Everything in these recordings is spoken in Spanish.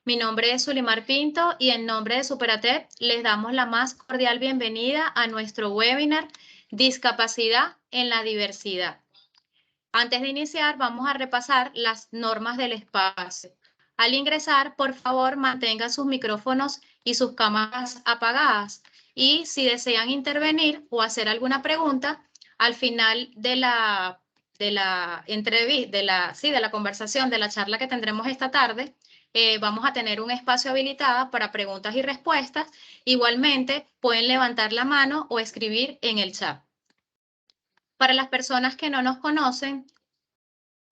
Mi nombre es Sulimar Pinto y en nombre de Superatep les damos la más cordial bienvenida a nuestro webinar Discapacidad en la Diversidad. Antes de iniciar, vamos a repasar las normas del espacio. Al ingresar, por favor, mantengan sus micrófonos y sus cámaras apagadas. Y si desean intervenir o hacer alguna pregunta, al final de la entrevista, de la conversación, de la charla que tendremos esta tarde, vamos a tener un espacio habilitado para preguntas y respuestas. Igualmente, pueden levantar la mano o escribir en el chat. Para las personas que no nos conocen,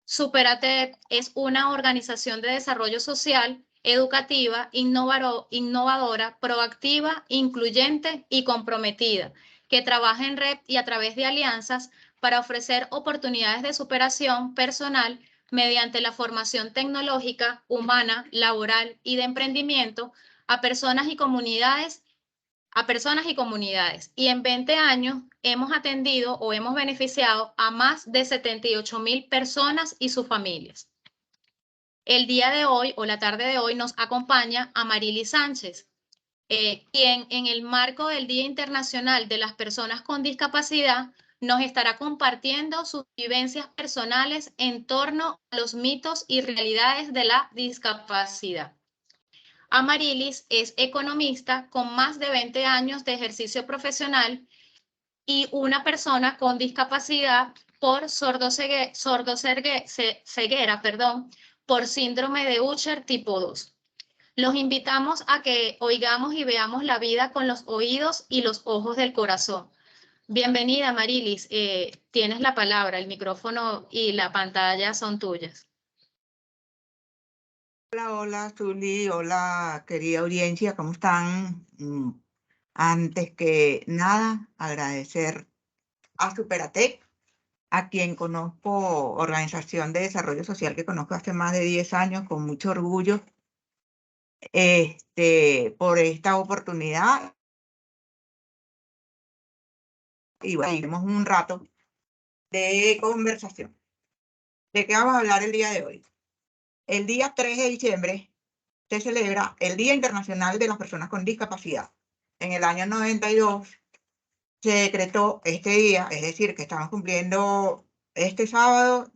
Superatep es una organización de desarrollo social, educativa, innovadora, proactiva, incluyente y comprometida, que trabaja en red y a través de alianzas para ofrecer oportunidades de superación personal mediante la formación tecnológica, humana, laboral y de emprendimiento a personas y comunidades y en 20 años hemos atendido o hemos beneficiado a más de 78,000 personas y sus familias. El día de hoy o la tarde de hoy nos acompaña Amarili Sánchez, quien en el marco del Día Internacional de las Personas con Discapacidad nos estará compartiendo sus vivencias personales en torno a los mitos y realidades de la discapacidad. Amarilis es economista con más de 20 años de ejercicio profesional y una persona con discapacidad por ceguera, por síndrome de Usher tipo 2. Los invitamos a que oigamos y veamos la vida con los oídos y los ojos del corazón. Bienvenida, Amarilis. Tienes la palabra, el micrófono y la pantalla son tuyas. Hola, hola, Zuli, hola, querida audiencia, ¿cómo están? Antes que nada, agradecer a Superatec, a quien conozco, organización de desarrollo social que conozco hace más de 10 años, con mucho orgullo, por esta oportunidad. Y bueno, tenemos un rato de conversación. ¿De qué vamos a hablar el día de hoy? El día 3 de diciembre se celebra el Día Internacional de las Personas con Discapacidad. En el año 92 se decretó este día, es decir, que estamos cumpliendo este sábado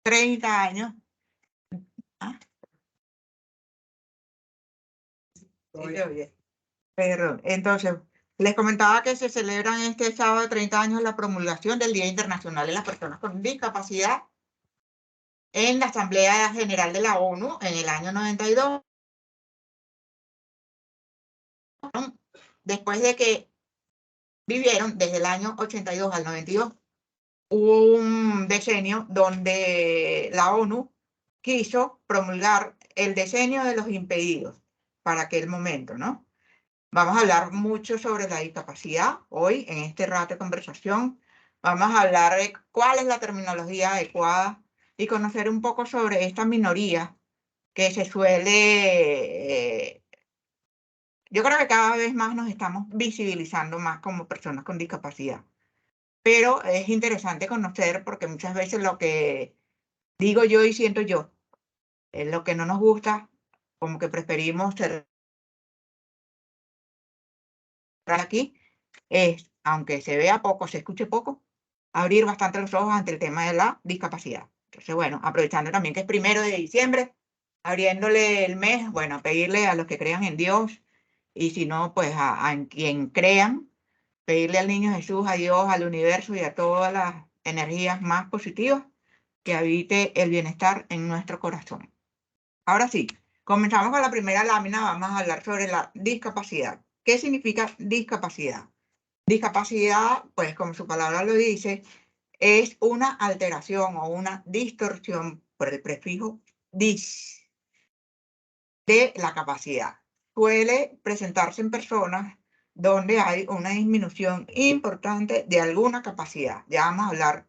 30 años. Ah, Perdón. Entonces, les comentaba que se celebran este sábado 30 años la promulgación del Día Internacional de las Personas con Discapacidad en la Asamblea General de la ONU en el año 92. Después de que vivieron desde el año 82 al 92 un decenio donde la ONU quiso promulgar el decenio de los impedidos para aquel momento, ¿no? Vamos a hablar mucho sobre la discapacidad hoy en este rato de conversación. Vamos a hablar de cuál es la terminología adecuada y conocer un poco sobre esta minoría que se suele, yo creo que cada vez más nos estamos visibilizando más como personas con discapacidad. Pero es interesante conocer porque muchas veces lo que digo yo y siento yo es lo que no nos gusta, como que preferimos cerrar aquí, es, aunque se vea poco, se escuche poco, abrir bastante los ojos ante el tema de la discapacidad. Entonces, bueno, aprovechando también que es 1 de diciembre, abriéndole el mes, bueno, pedirle a los que crean en Dios y si no, pues a quien crean, pedirle al niño Jesús, a Dios, al universo y a todas las energías más positivas que habite el bienestar en nuestro corazón. Ahora sí, comenzamos con la primera lámina, vamos a hablar sobre la discapacidad. ¿Qué significa discapacidad? Discapacidad, pues como su palabra lo dice, es una alteración o una distorsión por el prefijo dis de la capacidad. Suele presentarse en personas donde hay una disminución importante de alguna capacidad. Ya vamos a hablar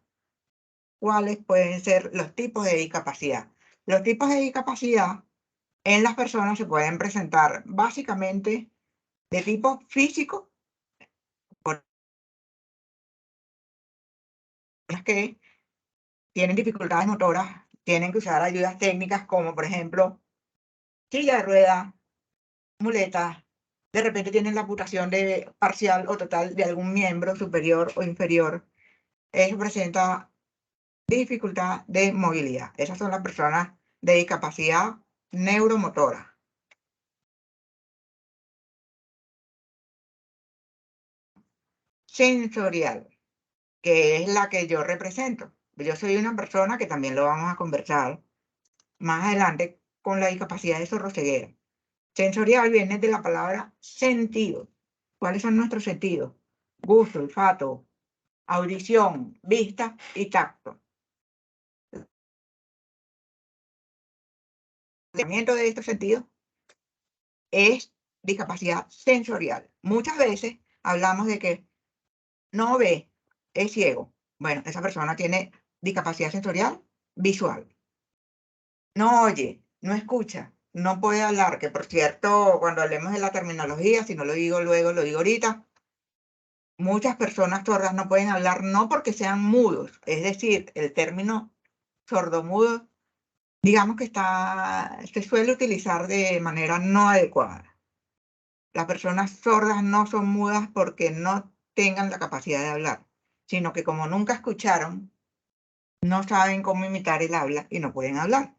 cuáles pueden ser los tipos de discapacidad. Los tipos de discapacidad en las personas se pueden presentar básicamente de tipo físico, por las que tienen dificultades motoras, tienen que usar ayudas técnicas como por ejemplo silla de ruedas, muletas, de repente tienen la amputación parcial o total de algún miembro superior o inferior. Eso presenta dificultad de movilidad. Esas son las personas de discapacidad neuromotora. Sensorial, que es la que yo represento. Yo soy una persona que también lo vamos a conversar más adelante con la discapacidad de sordoceguera. Sensorial viene de la palabra sentido. ¿Cuáles son nuestros sentidos? Gusto, olfato, audición, vista y tacto. El tratamiento de estos sentidos es discapacidad sensorial. Muchas veces hablamos de que no ve, es ciego. Bueno, esa persona tiene discapacidad sensorial visual. No oye, no escucha, no puede hablar, que por cierto, cuando hablemos de la terminología, si no lo digo luego, lo digo ahorita, muchas personas sordas no pueden hablar no porque sean mudos, es decir, el término sordomudo, digamos que se suele utilizar de manera no adecuada. Las personas sordas no son mudas porque no tengan la capacidad de hablar, sino que como nunca escucharon, no saben cómo imitar el habla y no pueden hablar.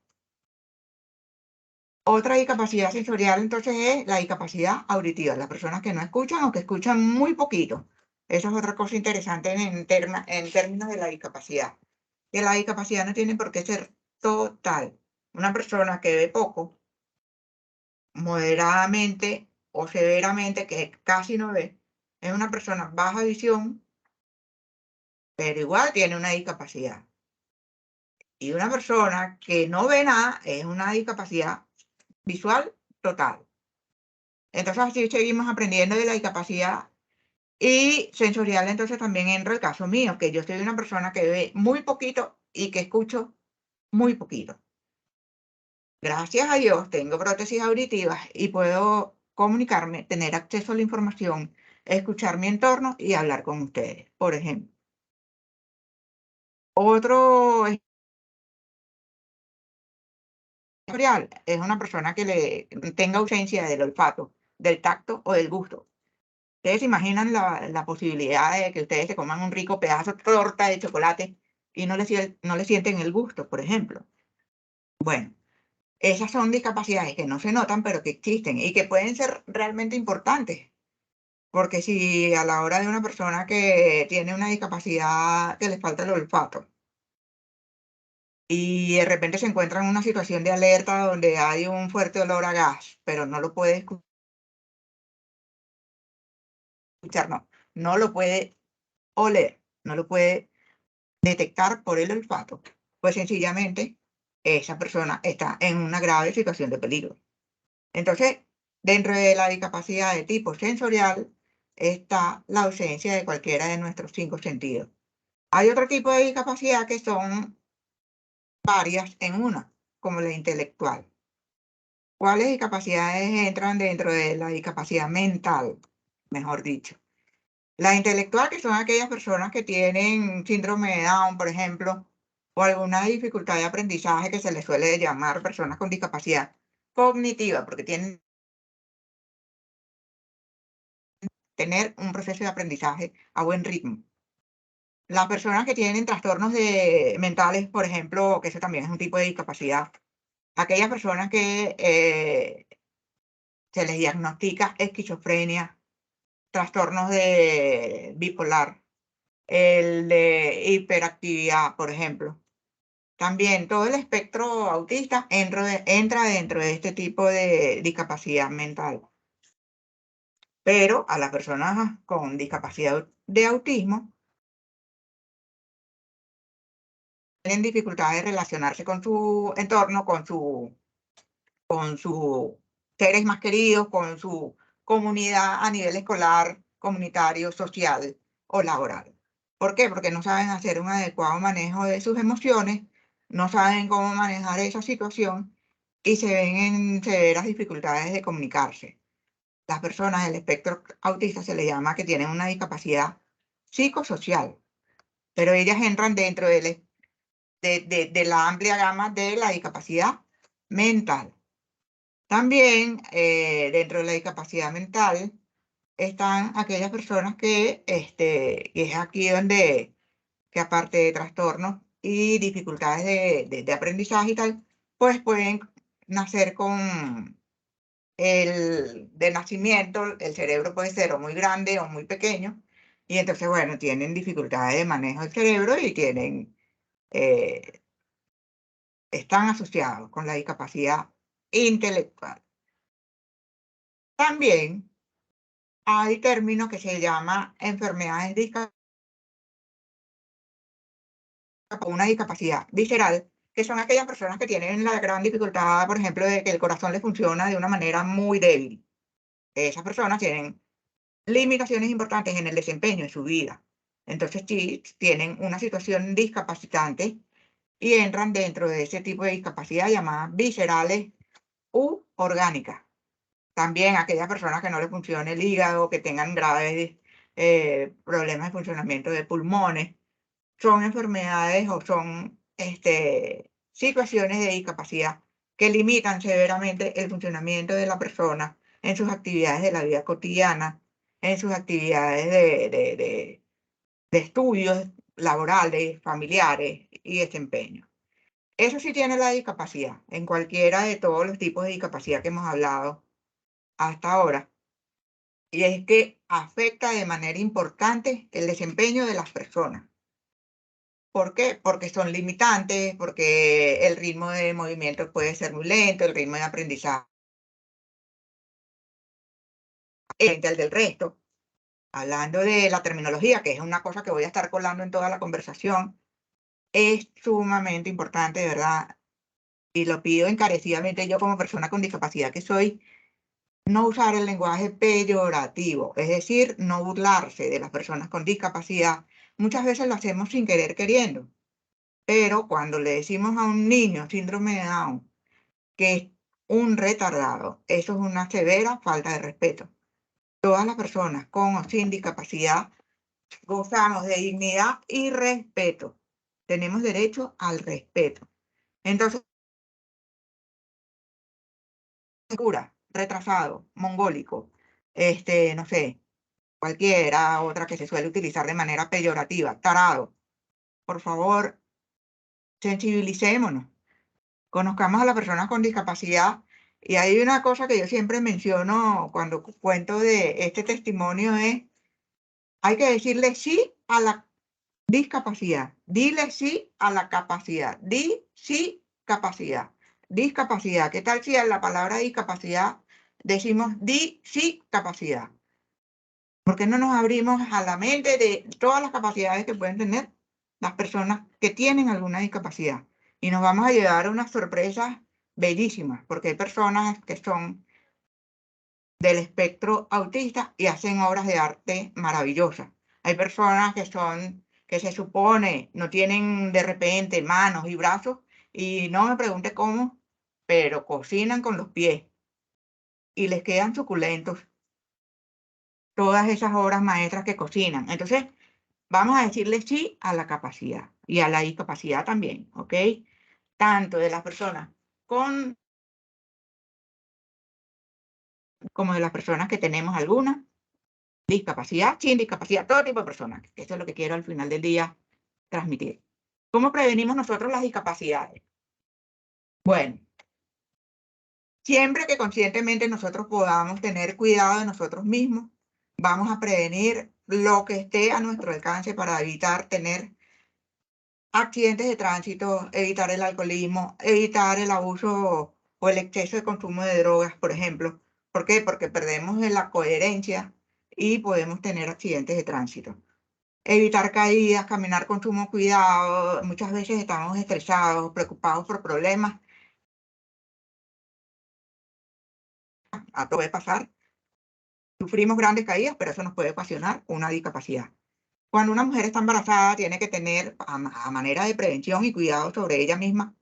Otra discapacidad sensorial, entonces, es la discapacidad auditiva, las personas que no escuchan o que escuchan muy poquito. Eso es otra cosa interesante en términos de la discapacidad. Que la discapacidad no tiene por qué ser total. Una persona que ve poco, moderadamente o severamente, que casi no ve, es una persona baja visión, pero igual tiene una discapacidad. Y una persona que no ve nada es una discapacidad visual total. Entonces así seguimos aprendiendo de la discapacidad y sensorial. Entonces también entra el caso mío, que yo soy una persona que ve muy poquito y que escucho muy poquito. Gracias a Dios tengo prótesis auditivas y puedo comunicarme, tener acceso a la información, escuchar mi entorno y hablar con ustedes, por ejemplo. Otro sensorial es una persona que tenga ausencia del olfato, del tacto o del gusto. Ustedes se imaginan la posibilidad de que ustedes se coman un rico pedazo de torta de chocolate y no le sienten el gusto, por ejemplo. Bueno, esas son discapacidades que no se notan, pero que existen y que pueden ser realmente importantes. Porque si a la hora de una persona que tiene una discapacidad que le falta el olfato y de repente se encuentra en una situación de alerta donde hay un fuerte olor a gas, pero no lo puede escuchar, no lo puede oler, no lo puede detectar por el olfato, pues sencillamente esa persona está en una grave situación de peligro. Entonces, dentro de la discapacidad de tipo sensorial está la ausencia de cualquiera de nuestros 5 sentidos. Hay otro tipo de discapacidad que son varias en una, como la intelectual. ¿Cuáles discapacidades entran dentro de la discapacidad mental? Mejor dicho. La intelectual, que son aquellas personas que tienen síndrome de Down, por ejemplo, o alguna dificultad de aprendizaje que se les suele llamar personas con discapacidad cognitiva, porque tienen tener un proceso de aprendizaje a buen ritmo. Las personas que tienen trastornos mentales, por ejemplo, que eso también es un tipo de discapacidad. Aquellas personas que se les diagnostica esquizofrenia, trastornos de bipolar, el de hiperactividad, por ejemplo. También todo el espectro autista entra dentro de este tipo de discapacidad mental. Pero a las personas con discapacidad de autismo tienen dificultades de relacionarse con su entorno, con sus seres más queridos, con su comunidad a nivel escolar, comunitario, social o laboral. ¿Por qué? Porque no saben hacer un adecuado manejo de sus emociones, no saben cómo manejar esa situación y se ven en severas dificultades de comunicarse. Las personas del espectro autista se les llama que tienen una discapacidad psicosocial, pero ellas entran dentro de la amplia gama de la discapacidad mental. También dentro de la discapacidad mental están aquellas personas que, y es aquí donde, que aparte de trastornos y dificultades de aprendizaje y tal, pues pueden nacer con de nacimiento, el cerebro puede ser o muy grande o muy pequeño, y entonces, bueno, tienen dificultades de manejo del cerebro y tienen, están asociados con la discapacidad intelectual. También hay términos que se llama enfermedades una discapacidad visceral, que son aquellas personas que tienen la gran dificultad, por ejemplo, de que el corazón les funciona de una manera muy débil. Esas personas tienen limitaciones importantes en el desempeño en su vida. Entonces, sí, tienen una situación discapacitante y entran dentro de ese tipo de discapacidad llamadas viscerales u orgánicas. También aquellas personas que no les funcione el hígado, que tengan graves problemas de funcionamiento de pulmones, son enfermedades o son situaciones de discapacidad que limitan severamente el funcionamiento de la persona en sus actividades de la vida cotidiana, en sus actividades de estudios laborales, familiares y desempeño. Eso sí tiene la discapacidad, en cualquiera de todos los tipos de discapacidad que hemos hablado hasta ahora. Y es que afecta de manera importante el desempeño de las personas. ¿Por qué? Porque son limitantes, porque el ritmo de movimiento puede ser muy lento, el ritmo de aprendizaje es el del resto. Hablando de la terminología, que es una cosa que voy a estar colando en toda la conversación, es sumamente importante, de verdad, y lo pido encarecidamente yo como persona con discapacidad que soy, no usar el lenguaje peyorativo, es decir, no burlarse de las personas con discapacidad. Muchas veces lo hacemos sin querer queriendo, pero cuando le decimos a un niño síndrome de Down que es un retardado, eso es una severa falta de respeto. Todas las personas con o sin discapacidad gozamos de dignidad y respeto. Tenemos derecho al respeto. Entonces, cura, retrasado, mongólico, no sé, cualquiera otra que se suele utilizar de manera peyorativa, tarado. Por favor, sensibilicémonos, conozcamos a las personas con discapacidad. Y hay una cosa que yo siempre menciono cuando cuento de este testimonio es, hay que decirle sí a la discapacidad, dile sí a la capacidad, di sí capacidad, discapacidad. ¿Qué tal si a la palabra discapacidad decimos di sí capacidad? ¿Por qué no nos abrimos a la mente de todas las capacidades que pueden tener las personas que tienen alguna discapacidad? Y nos vamos a llevar unas sorpresas bellísimas, porque hay personas que son del espectro autista y hacen obras de arte maravillosas. Hay personas que se supone no tienen de repente manos y brazos, y no me pregunte cómo, pero cocinan con los pies y les quedan suculentos todas esas obras maestras que cocinan. Entonces, vamos a decirle sí a la capacidad y a la discapacidad también, ¿ok? Tanto de las personas con como de las personas que tenemos alguna discapacidad, sin discapacidad, todo tipo de personas. Eso es lo que quiero al final del día transmitir. ¿Cómo prevenimos nosotros las discapacidades? Bueno, siempre que conscientemente nosotros podamos tener cuidado de nosotros mismos, vamos a prevenir lo que esté a nuestro alcance para evitar tener accidentes de tránsito, evitar el alcoholismo, evitar el abuso o el exceso de consumo de drogas, por ejemplo. ¿Por qué? Porque perdemos la coherencia y podemos tener accidentes de tránsito. Evitar caídas, caminar con sumo cuidado. Muchas veces estamos estresados, preocupados por problemas. A todo puede pasar. Sufrimos grandes caídas, pero eso nos puede ocasionar una discapacidad. Cuando una mujer está embarazada, tiene que tener, a manera de prevención y cuidado sobre ella misma,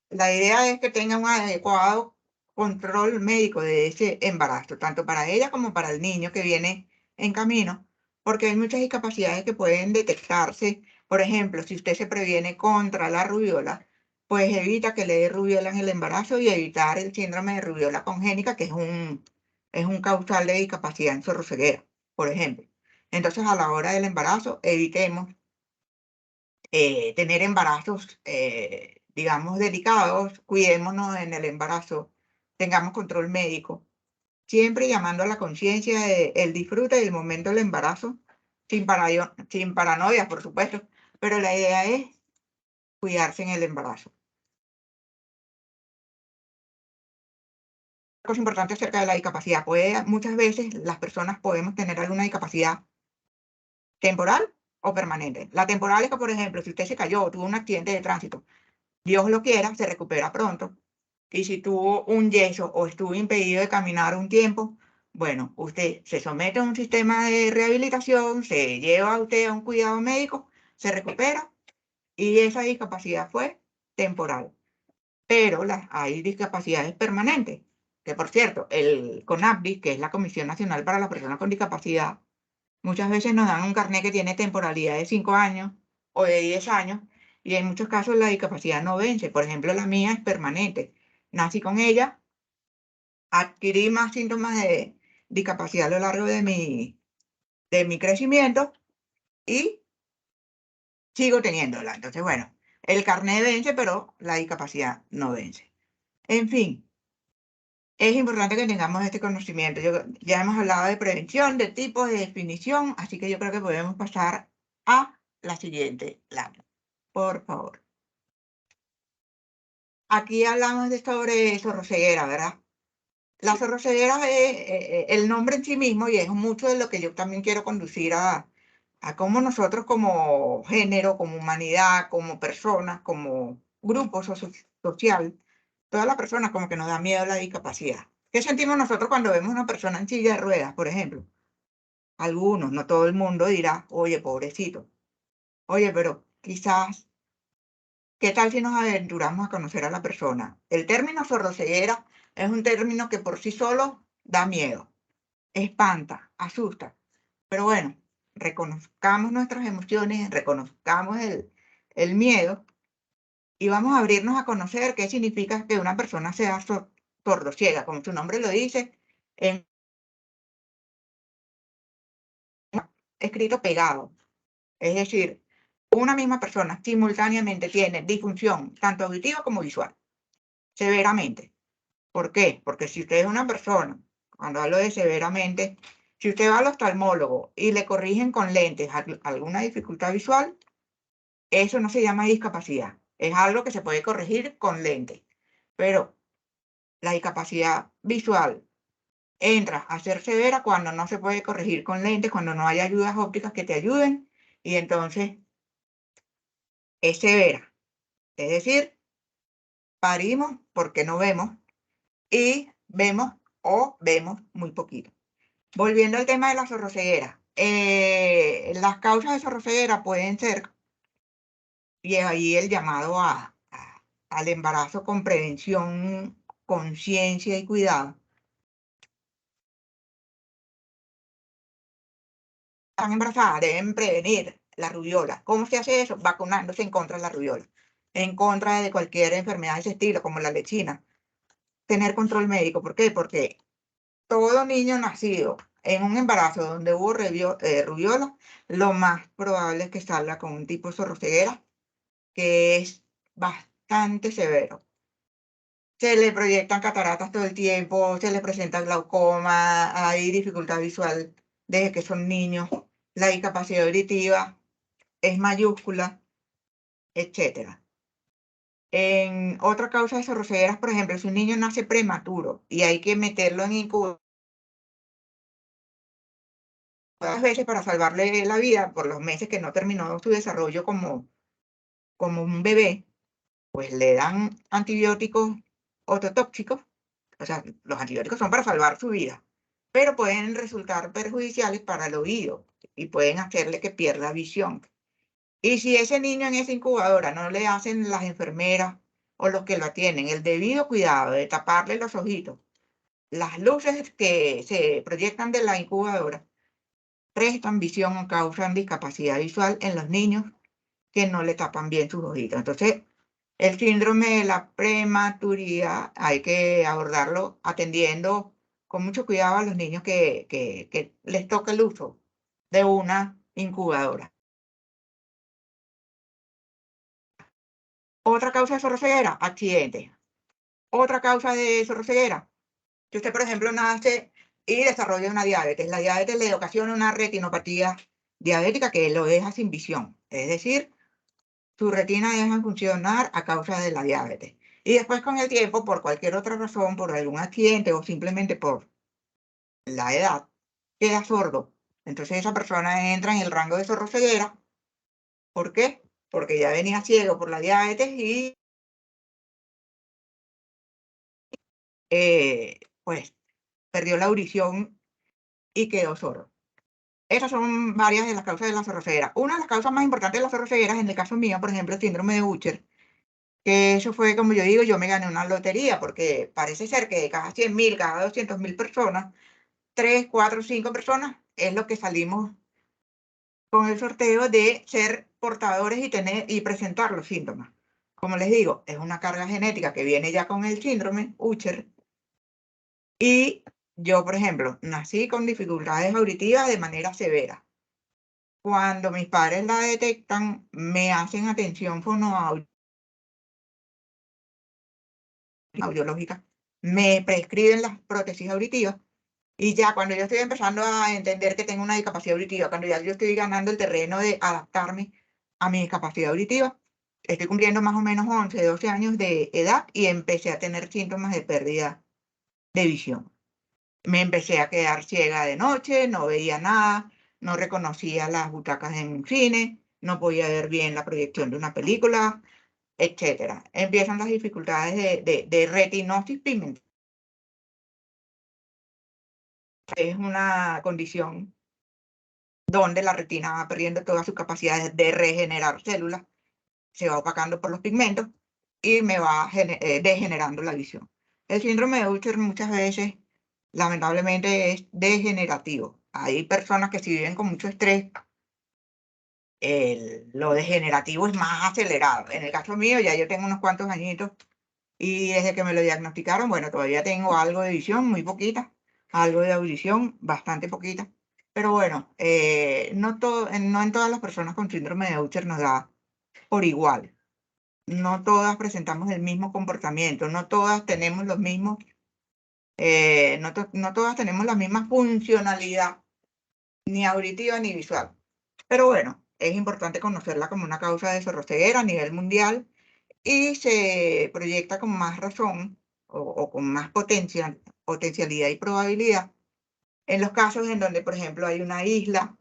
la idea es que tenga un adecuado control médico de ese embarazo, tanto para ella como para el niño que viene en camino, porque hay muchas discapacidades que pueden detectarse. Por ejemplo, si usted se previene contra la rubiola, pues evita que le dé rubiola en el embarazo y evitar el síndrome de rubiola congénita, que es un causal de discapacidad en sordoceguera, por ejemplo. Entonces, a la hora del embarazo, evitemos tener embarazos, digamos, delicados, cuidémonos en el embarazo, tengamos control médico, siempre llamando a la conciencia de el disfrute del momento del embarazo, sin paranoia, por supuesto, pero la idea es cuidarse en el embarazo. Cosa importante acerca de la discapacidad, muchas veces las personas podemos tener alguna discapacidad temporal o permanente. La temporal es que, por ejemplo, si usted se cayó o tuvo un accidente de tránsito, Dios lo quiera, se recupera pronto. Y si tuvo un yeso o estuvo impedido de caminar un tiempo, bueno, usted se somete a un sistema de rehabilitación, se lleva a usted a un cuidado médico, se recupera y esa discapacidad fue temporal. Pero hay discapacidades permanentes, que por cierto, el CONAPDIS, que es la Comisión Nacional para las Personas con Discapacidad, muchas veces nos dan un carnet que tiene temporalidad de 5 años o de 10 años y en muchos casos la discapacidad no vence. Por ejemplo, la mía es permanente. Nací con ella, adquirí más síntomas de discapacidad a lo largo de mi crecimiento y sigo teniéndola. Entonces, bueno, el carnet vence, pero la discapacidad no vence. En fin, es importante que tengamos este conocimiento. Ya hemos hablado de prevención, de tipos, de definición, así que yo creo que podemos pasar a la siguiente lámina, por favor. Aquí hablamos sobre sordoceguera, ¿verdad? La sordoceguera es el nombre en sí mismo y es mucho de lo que yo también quiero conducir a cómo nosotros como género, como humanidad, como personas, como grupo social, todas las personas como que nos da miedo la discapacidad. ¿Qué sentimos nosotros cuando vemos una persona en silla de ruedas, por ejemplo? Algunos, no todo el mundo dirá, oye, pobrecito. Oye, pero quizás, ¿qué tal si nos aventuramos a conocer a la persona? El término sordoceguera es un término que por sí solo da miedo, espanta, asusta. Pero bueno, reconozcamos nuestras emociones, reconozcamos el miedo y vamos a abrirnos a conocer qué significa que una persona sea sordociega, como su nombre lo dice, en escrito pegado. Es decir, una misma persona simultáneamente tiene disfunción tanto auditiva como visual, severamente. ¿Por qué? Porque si usted es una persona, cuando hablo de severamente, si usted va al oftalmólogo y le corrigen con lentes alguna dificultad visual, eso no se llama discapacidad. Es algo que se puede corregir con lentes. Pero la discapacidad visual entra a ser severa cuando no se puede corregir con lentes, cuando no hay ayudas ópticas que te ayuden, y entonces es severa. Es decir, parimos porque no vemos y vemos o vemos muy poquito. Volviendo al tema de la sordoceguera, las causas de sordoceguera pueden ser, y ahí el llamado al embarazo con prevención, conciencia y cuidado. Están embarazadas, deben prevenir la rubiola. ¿Cómo se hace eso? Vacunándose en contra de la rubiola, en contra de cualquier enfermedad de ese estilo, como la lechina. Tener control médico. ¿Por qué? Porque todo niño nacido en un embarazo donde hubo rubiola, lo más probable es que salga con un tipo de sordoceguera que es bastante severo. Se le proyectan cataratas todo el tiempo, se le presenta glaucoma, hay dificultad visual desde que son niños, la discapacidad auditiva es mayúscula, etc. En otra causa de sordocegueras, por ejemplo, si un niño nace prematuro y hay que meterlo en incubadora, muchas veces para salvarle la vida por los meses que no terminó su desarrollo como un bebé, pues le dan antibióticos ototóxicos. O sea, los antibióticos son para salvar su vida, pero pueden resultar perjudiciales para el oído y pueden hacerle que pierda visión. Y si ese niño en esa incubadora no le hacen las enfermeras o los que lo atienden el debido cuidado de taparle los ojitos, las luces que se proyectan de la incubadora prestan visión o causan discapacidad visual en los niños que no le tapan bien sus ojitos. Entonces, El síndrome de la prematuridad hay que abordarlo atendiendo con mucho cuidado a los niños que les toca el uso de una incubadora. Otra causa de sorroceguera, accidentes. Otra causa de sorroceguera, que usted, por ejemplo, nace y desarrolla una diabetes. La diabetes le ocasiona una retinopatía diabética que lo deja sin visión. Es decir, su retina deja de funcionar a causa de la diabetes. Y después con el tiempo, por cualquier otra razón, por algún accidente o simplemente por la edad, queda sordo. Entonces esa persona entra en el rango de sordoceguera. ¿Por qué? Porque ya venía ciego por la diabetes y pues perdió la audición y quedó sordo. Esas son varias de las causas de la sordoceguera. Una de las causas más importantes de la sordoceguera es, en el caso mío, por ejemplo, el síndrome de Usher, que eso fue, como yo digo, yo me gané una lotería, porque parece ser que de cada 100.000, cada 200.000 personas, 3, 4, 5 personas es lo que salimos con el sorteo de ser portadores y tener y presentar los síntomas. Como les digo, es una carga genética que viene ya con el síndrome Usher. Y yo, por ejemplo, nací con dificultades auditivas de manera severa. Cuando mis padres la detectan, me hacen atención fonoaudiológica, me prescriben las prótesis auditivas. Y ya cuando yo estoy empezando a entender que tengo una discapacidad auditiva, cuando ya yo estoy ganando el terreno de adaptarme a mi discapacidad auditiva, estoy cumpliendo más o menos 11, 12 años de edad y empecé a tener síntomas de pérdida de visión. Me empecé a quedar ciega de noche, no veía nada, no reconocía las butacas en un cine, no podía ver bien la proyección de una película, etc. Empiezan las dificultades de retinosis pigmentaria. Es una condición donde la retina va perdiendo todas sus capacidades de regenerar células, se va opacando por los pigmentos y me va degenerando la visión. El síndrome de Usher muchas veces, lamentablemente, es degenerativo. Hay personas que si viven con mucho estrés, lo degenerativo es más acelerado. En el caso mío, ya yo tengo unos cuantos añitos y desde que me lo diagnosticaron, bueno, todavía tengo algo de visión, muy poquita, algo de audición, bastante poquita. Pero bueno, no en todas las personas con síndrome de Usher nos da por igual. No todas presentamos el mismo comportamiento, no todas tenemos los mismos, no todas tenemos la misma funcionalidad, ni auditiva ni visual. Pero bueno, es importante conocerla como una causa de sordoceguera a nivel mundial y se proyecta con más razón o con más potencialidad y probabilidad en los casos en donde, por ejemplo, hay una isla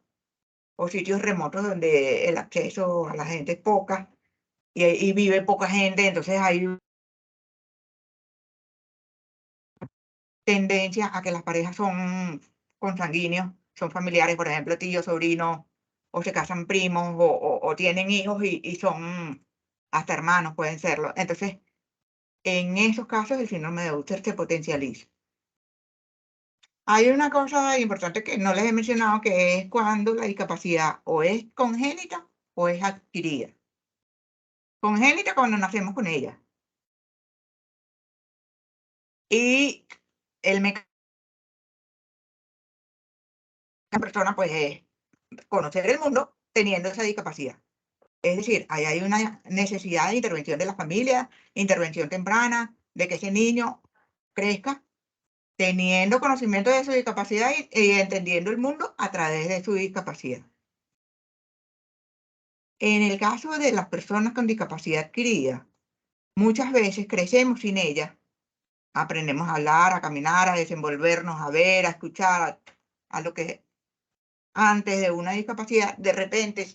o sitios remotos donde el acceso a la gente es poca y vive poca gente, entonces hay tendencia a que las parejas son consanguíneos, son familiares, por ejemplo, tíos, sobrinos, o se casan primos, o tienen hijos y son hasta hermanos, pueden serlo. Entonces, en esos casos, el síndrome de Usher se potencializa. Hay una cosa importante que no les he mencionado, que es cuando la discapacidad o es congénita o es adquirida. Congénita cuando nacemos con ella. Y el mecanismo de la persona, pues, es conocer el mundo teniendo esa discapacidad. Es decir, ahí hay una necesidad de intervención de la familia, intervención temprana, de que ese niño crezca teniendo conocimiento de su discapacidad y entendiendo el mundo a través de su discapacidad. En el caso de las personas con discapacidad adquirida, muchas veces crecemos sin ella. Aprendemos a hablar, a caminar, a desenvolvernos, a ver, a escuchar, a lo que antes de una discapacidad, de repente,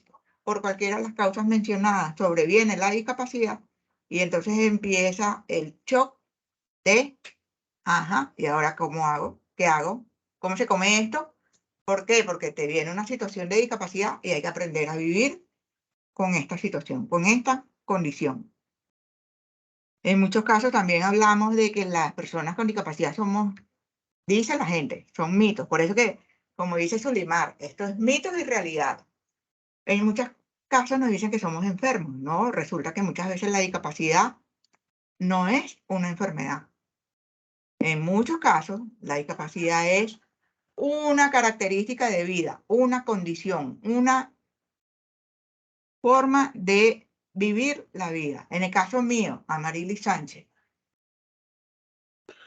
por cualquiera de las causas mencionadas, sobreviene la discapacidad y entonces empieza el shock de, ajá, ¿y ahora cómo hago? ¿Qué hago? ¿Cómo se come esto? ¿Por qué? Porque te viene una situación de discapacidad y hay que aprender a vivir con esta situación, con esta condición. En muchos casos también hablamos de que las personas con discapacidad somos, dice la gente, son mitos. Por eso que, como dice Solimar, esto es mitos y realidad. En muchos casos nos dicen que somos enfermos, ¿no? Resulta que muchas veces la discapacidad no es una enfermedad. En muchos casos, la discapacidad es una característica de vida, una condición, una forma de vivir la vida. En el caso mío, Amarilis Sánchez,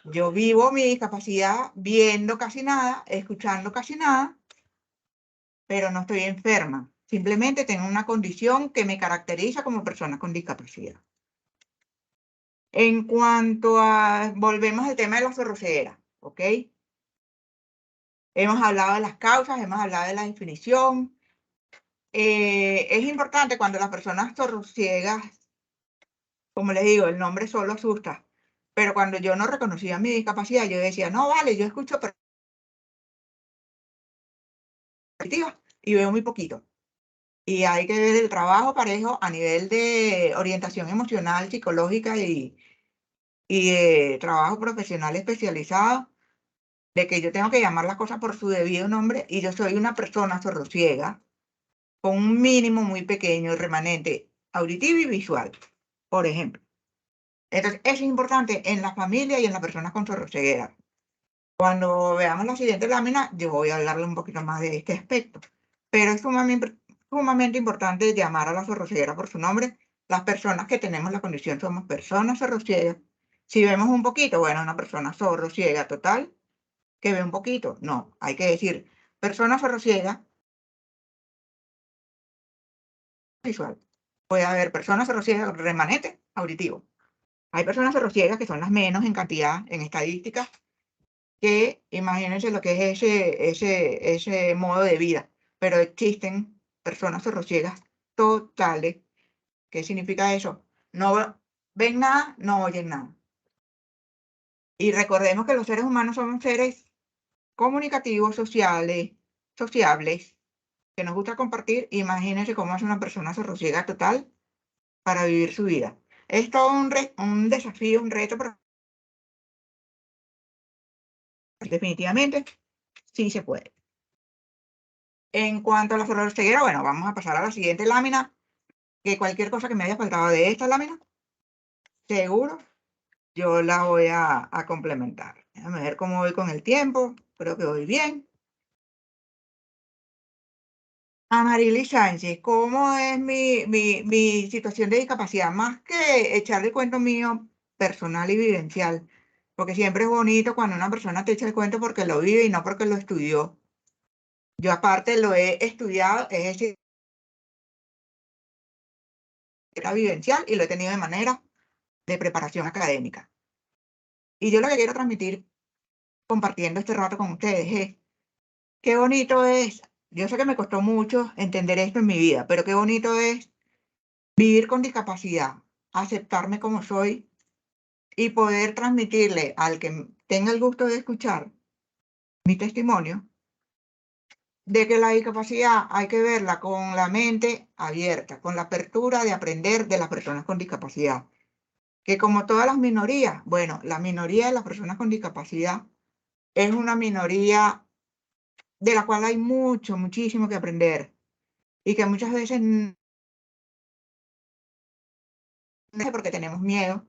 yo vivo mi discapacidad viendo casi nada, escuchando casi nada, pero no estoy enferma. Simplemente tengo una condición que me caracteriza como persona con discapacidad. En cuanto a, volvemos al tema de la sorroceguera, ¿ok? Hemos hablado de las causas, hemos hablado de la definición. Es importante cuando las personas sorrociegas, como les digo, el nombre solo asusta, pero cuando yo no reconocía mi discapacidad, yo decía, no, vale, yo escucho y veo muy poquito. Y hay que ver el trabajo parejo a nivel de orientación emocional, psicológica y de trabajo profesional especializado, de que yo tengo que llamar las cosas por su debido nombre y yo soy una persona sorrociega con un mínimo muy pequeño remanente auditivo y visual, por ejemplo. Entonces, eso es importante en la familia y en las personas con sorroceguera. Cuando veamos la siguiente lámina, yo voy a hablarle un poquito más de este aspecto. Pero es sumamente importante llamar a la sorroceguera por su nombre. Las personas que tenemos la condición somos personas sorrociegas. Si vemos un poquito, bueno, una persona sorrociega total, que ve un poquito. No, hay que decir persona sorrociega visual. Puede haber personas sorrociegas remanente auditivo. Hay personas sorrociegas que son las menos en cantidad, en estadísticas, que imagínense lo que es ese modo de vida. Pero existen personas sorrociegas totales. ¿Qué significa eso? No ven nada, no oyen nada. Y recordemos que los seres humanos somos seres comunicativos, sociales, sociables, que nos gusta compartir. Imagínense cómo es una persona sorrociega total para vivir su vida. Es todo un desafío, un reto, pero definitivamente sí se puede. En cuanto a la sorroceguera, bueno, vamos a pasar a la siguiente lámina, que cualquier cosa que me haya faltado de esta lámina, seguro yo la voy a complementar. Déjame ver cómo voy con el tiempo, creo que voy bien. Amarilis Sánchez, ¿cómo es mi situación de discapacidad? Más que echarle el cuento mío personal y vivencial, porque siempre es bonito cuando una persona te echa el cuento porque lo vive y no porque lo estudió. Yo aparte lo he estudiado, es decir, era vivencial y lo he tenido de manera de preparación académica. Y yo lo que quiero transmitir compartiendo este rato con ustedes es qué bonito es. Yo sé que me costó mucho entender esto en mi vida, pero qué bonito es vivir con discapacidad, aceptarme como soy y poder transmitirle al que tenga el gusto de escuchar mi testimonio de que la discapacidad hay que verla con la mente abierta, con la apertura de aprender de las personas con discapacidad. Que como todas las minorías, bueno, la minoría de las personas con discapacidad es una minoría de la cual hay muchísimo que aprender y que muchas veces no es porque tenemos miedo.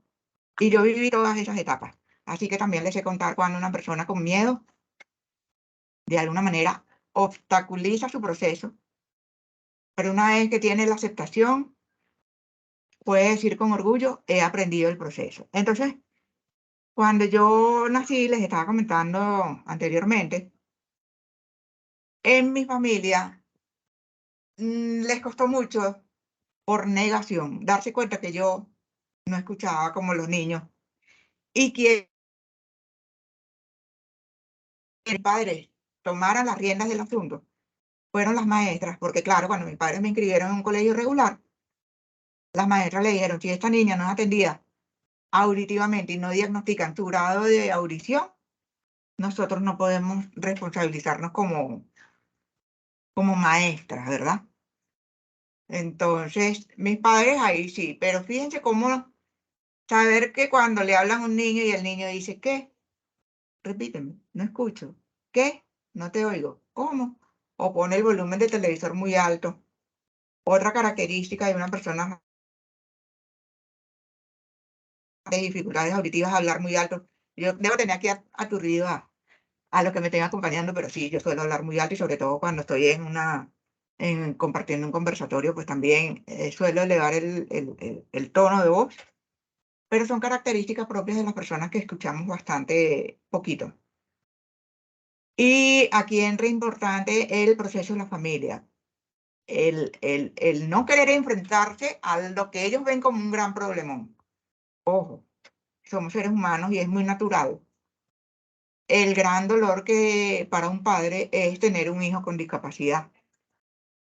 Y yo viví todas esas etapas. Así que también les sé contar cuando una persona con miedo, de alguna manera, obstaculiza su proceso, pero una vez que tiene la aceptación, puede decir con orgullo, he aprendido el proceso. Entonces, cuando yo nací, les estaba comentando anteriormente, en mi familia les costó mucho por negación darse cuenta que yo no escuchaba como los niños y que mis padres tomaran las riendas del asunto fueron las maestras, porque claro, cuando mis padres me inscribieron en un colegio regular, las maestras le dijeron, si esta niña no es atendida auditivamente y no diagnostican su grado de audición, nosotros no podemos responsabilizarnos como maestras, ¿verdad? Entonces, mis padres ahí sí, pero fíjense cómo saber que cuando le hablan a un niño y el niño dice, ¿qué? Repíteme, no escucho. ¿Qué? No te oigo. ¿Cómo? O pone el volumen del televisor muy alto. Otra característica de una persona de dificultades auditivas es hablar muy alto. Yo debo tener aquí aturdido a los que me estén acompañando, pero sí, yo suelo hablar muy alto y sobre todo cuando estoy compartiendo un conversatorio, pues también suelo elevar el tono de voz, pero son características propias de las personas que escuchamos bastante poquito. Y aquí entra importante el proceso de la familia. El no querer enfrentarse a lo que ellos ven como un gran problemón. Ojo, somos seres humanos y es muy natural. El gran dolor que para un padre es tener un hijo con discapacidad.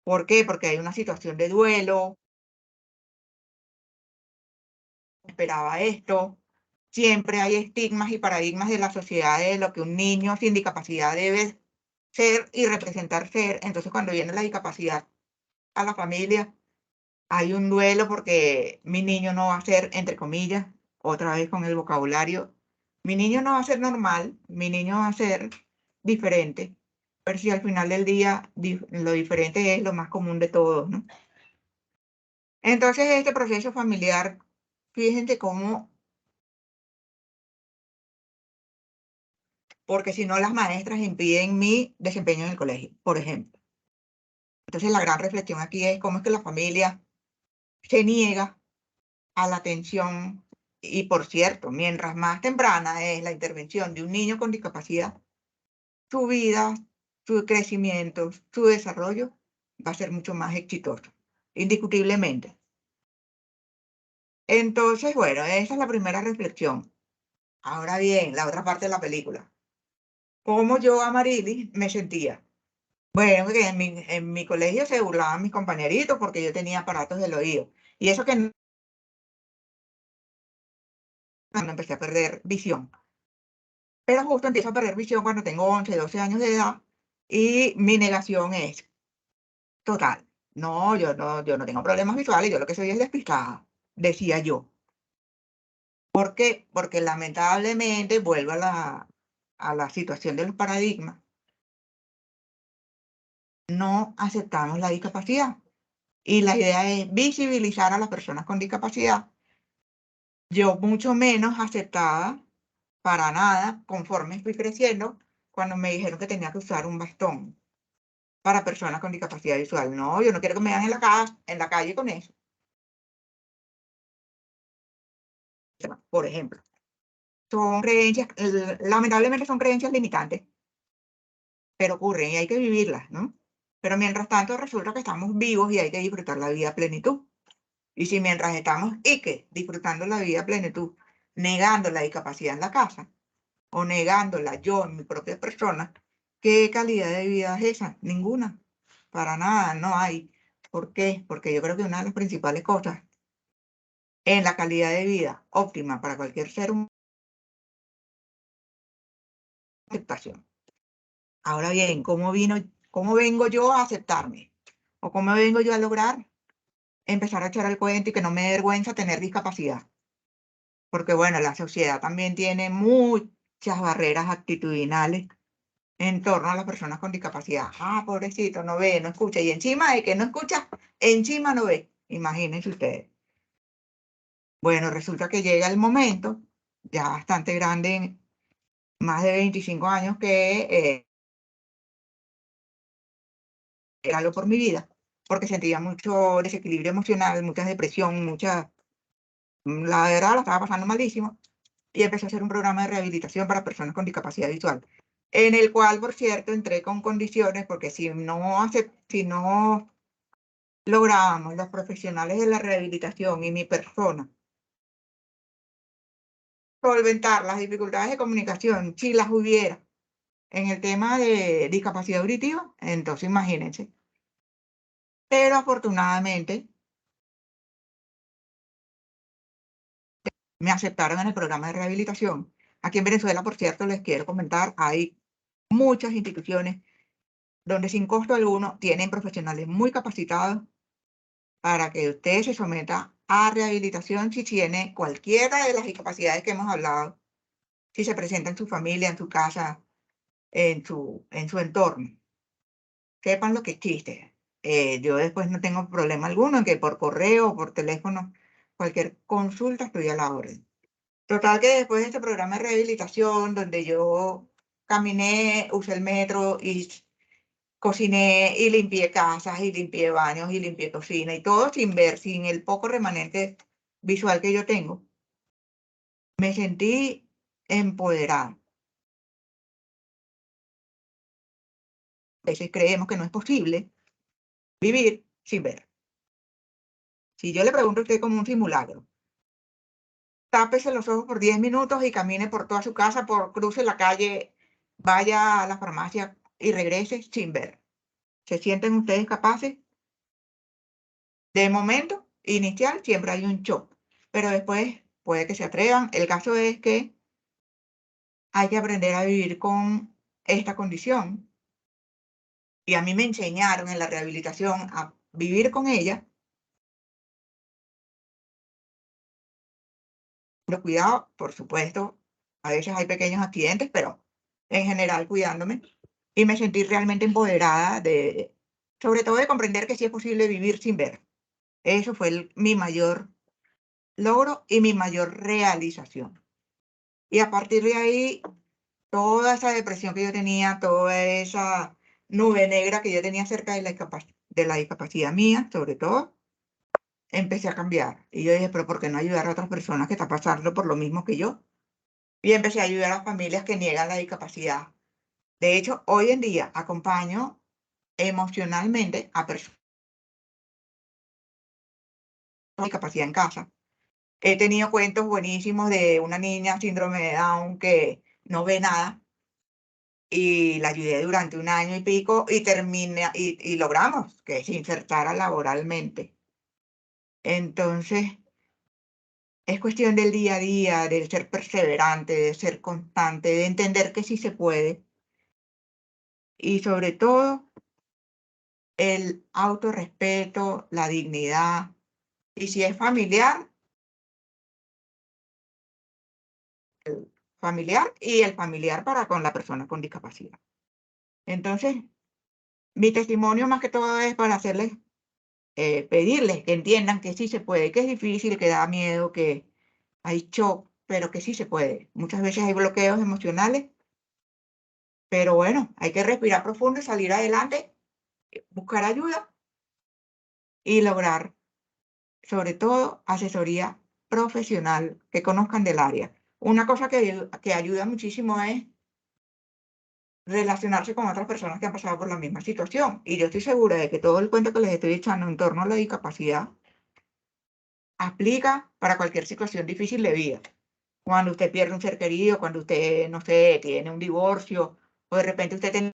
¿Por qué? Porque hay una situación de duelo, esperaba esto. Siempre hay estigmas y paradigmas de la sociedad de lo que un niño sin discapacidad debe ser y representar ser. Entonces, cuando viene la discapacidad a la familia, hay un duelo porque mi niño no va a ser, entre comillas, otra vez con el vocabulario, mi niño no va a ser normal, mi niño va a ser diferente, pero si al final del día lo diferente es lo más común de todos, ¿no? Entonces, este proceso familiar, fíjense cómo, porque si no las maestras impiden mi desempeño en el colegio, por ejemplo. Entonces, la gran reflexión aquí es cómo es que la familia se niega a la atención. Y por cierto, mientras más temprana es la intervención de un niño con discapacidad, su vida, su crecimiento, su desarrollo va a ser mucho más exitoso, indiscutiblemente. Entonces, bueno, esa es la primera reflexión. Ahora bien, la otra parte de la película. ¿Cómo yo, Amarilis, me sentía? Bueno, que en mi colegio se burlaban mis compañeritos porque yo tenía aparatos del oído. Y eso que cuando empecé a perder visión. Pero justo empiezo a perder visión cuando tengo 11, 12 años de edad y mi negación es total. No, yo no tengo problemas visuales, yo lo que soy es despistada, decía yo. ¿Por qué? Porque lamentablemente vuelvo a la situación de los paradigmas. No aceptamos la discapacidad y la idea es visibilizar a las personas con discapacidad. Yo mucho menos aceptada para nada conforme fui creciendo cuando me dijeron que tenía que usar un bastón para personas con discapacidad visual. No, yo no quiero que me vean en la calle con eso, por ejemplo. Son creencias, lamentablemente son creencias limitantes, pero ocurren y hay que vivirlas, ¿no? Pero mientras tanto resulta que estamos vivos y hay que disfrutar la vida a plenitud. Y si mientras estamos disfrutando la vida a plenitud, negando la discapacidad en la casa o negándola yo en mi propia persona, ¿qué calidad de vida es esa? Ninguna. Para nada, no hay. ¿Por qué? Porque yo creo que una de las principales cosas en la calidad de vida óptima para cualquier ser humano es aceptación. Ahora bien, ¿cómo vengo yo a aceptarme? ¿O cómo vengo yo a lograr empezar a echar el cuento y que no me dé vergüenza tener discapacidad? Porque bueno, la sociedad también tiene muchas barreras actitudinales en torno a las personas con discapacidad. Ah, pobrecito, no ve, no escucha. Y encima de que no escucha, encima no ve. Imagínense ustedes. Bueno, resulta que llega el momento, ya bastante grande, más de 25 años, que era algo por mi vida, porque sentía mucho desequilibrio emocional, mucha depresión, la verdad la estaba pasando malísimo, y empecé a hacer un programa de rehabilitación para personas con discapacidad visual, en el cual, por cierto, entré con condiciones, porque si no lográbamos los profesionales de la rehabilitación y mi persona solventar las dificultades de comunicación, si las hubiera en el tema de discapacidad auditiva, entonces imagínense. Pero afortunadamente me aceptaron en el programa de rehabilitación. Aquí en Venezuela, por cierto, les quiero comentar, hay muchas instituciones donde sin costo alguno tienen profesionales muy capacitados para que usted se someta a rehabilitación si tiene cualquiera de las discapacidades que hemos hablado, si se presenta en su familia, en su casa, en su entorno. Sepan lo que existe. Yo después no tengo problema alguno en que por correo o por teléfono, cualquier consulta estoy a la orden. Total que después de este programa de rehabilitación, donde yo caminé, usé el metro y cociné y limpié casas y limpié baños y limpié cocina y todo sin ver, sin el poco remanente visual que yo tengo, me sentí empoderada. A veces creemos que no es posible vivir sin ver. Si yo le pregunto a usted como un simulacro, tápese los ojos por 10 minutos y camine por toda su casa, cruce la calle, vaya a la farmacia y regrese sin ver. ¿Se sienten ustedes capaces? De momento inicial siempre hay un shock, pero después puede que se atrevan. El caso es que hay que aprender a vivir con esta condición. Y a mí me enseñaron en la rehabilitación a vivir con ella, pero cuidado, por supuesto, a veces hay pequeños accidentes, pero en general cuidándome. Y me sentí realmente empoderada sobre todo de comprender que sí es posible vivir sin ver. Eso fue mi mayor logro y mi mayor realización. Y a partir de ahí, toda esa depresión que yo tenía, toda esa nube negra que yo tenía acerca de la discapacidad mía, sobre todo, empecé a cambiar. Y yo dije, pero ¿por qué no ayudar a otras personas que están pasando por lo mismo que yo? Y empecé a ayudar a familias que niegan la discapacidad. De hecho, hoy en día acompaño emocionalmente a personas con discapacidad en casa. He tenido cuentos buenísimos de una niña síndrome de Down que no ve nada y la ayudé durante un año y pico y y logramos que se insertara laboralmente. Entonces, es cuestión del día a día, de ser perseverante, de ser constante, de entender que sí se puede y sobre todo el autorrespeto, la dignidad y si es familiar, el familiar y el familiar para con la persona con discapacidad. Entonces, mi testimonio más que todo es para hacerles, pedirles que entiendan que sí se puede, que es difícil, que da miedo, que hay shock, pero que sí se puede. Muchas veces hay bloqueos emocionales, pero bueno, hay que respirar profundo y salir adelante, buscar ayuda y lograr, sobre todo, asesoría profesional, que conozcan del área. Una cosa que ayuda muchísimo es relacionarse con otras personas que han pasado por la misma situación. Y yo estoy segura de que todo el cuento que les estoy echando en torno a la discapacidad aplica para cualquier situación difícil de vida. Cuando usted pierde un ser querido, cuando usted, no sé, tiene un divorcio, o de repente usted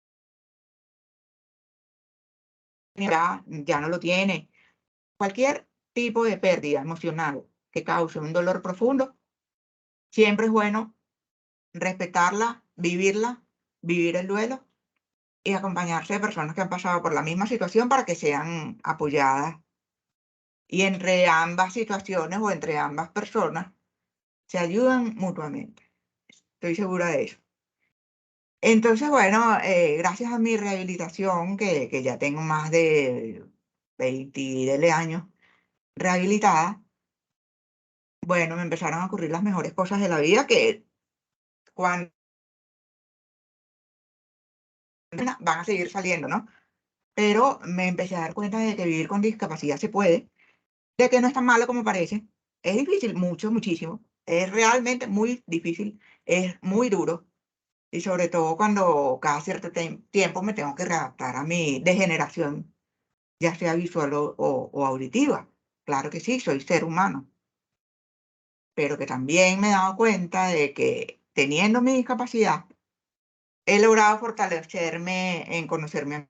ya no lo tiene. Cualquier tipo de pérdida emocional que cause un dolor profundo, siempre es bueno respetarla, vivir el duelo y acompañarse de personas que han pasado por la misma situación para que sean apoyadas. Y entre ambas situaciones o entre ambas personas se ayudan mutuamente. Estoy segura de eso. Entonces, bueno, gracias a mi rehabilitación, que ya tengo más de 20 dele años rehabilitada, bueno, me empezaron a ocurrir las mejores cosas de la vida que cuando van a seguir saliendo, ¿no? Pero me empecé a dar cuenta de que vivir con discapacidad se puede, de que no es tan malo como parece. Es difícil, mucho, muchísimo. Es realmente muy difícil, es muy duro. Y sobre todo cuando cada cierto tiempo me tengo que readaptar a mi degeneración, ya sea visual o auditiva. Claro que sí, soy ser humano, pero que también me he dado cuenta de que teniendo mi discapacidad, he logrado fortalecerme en conocerme a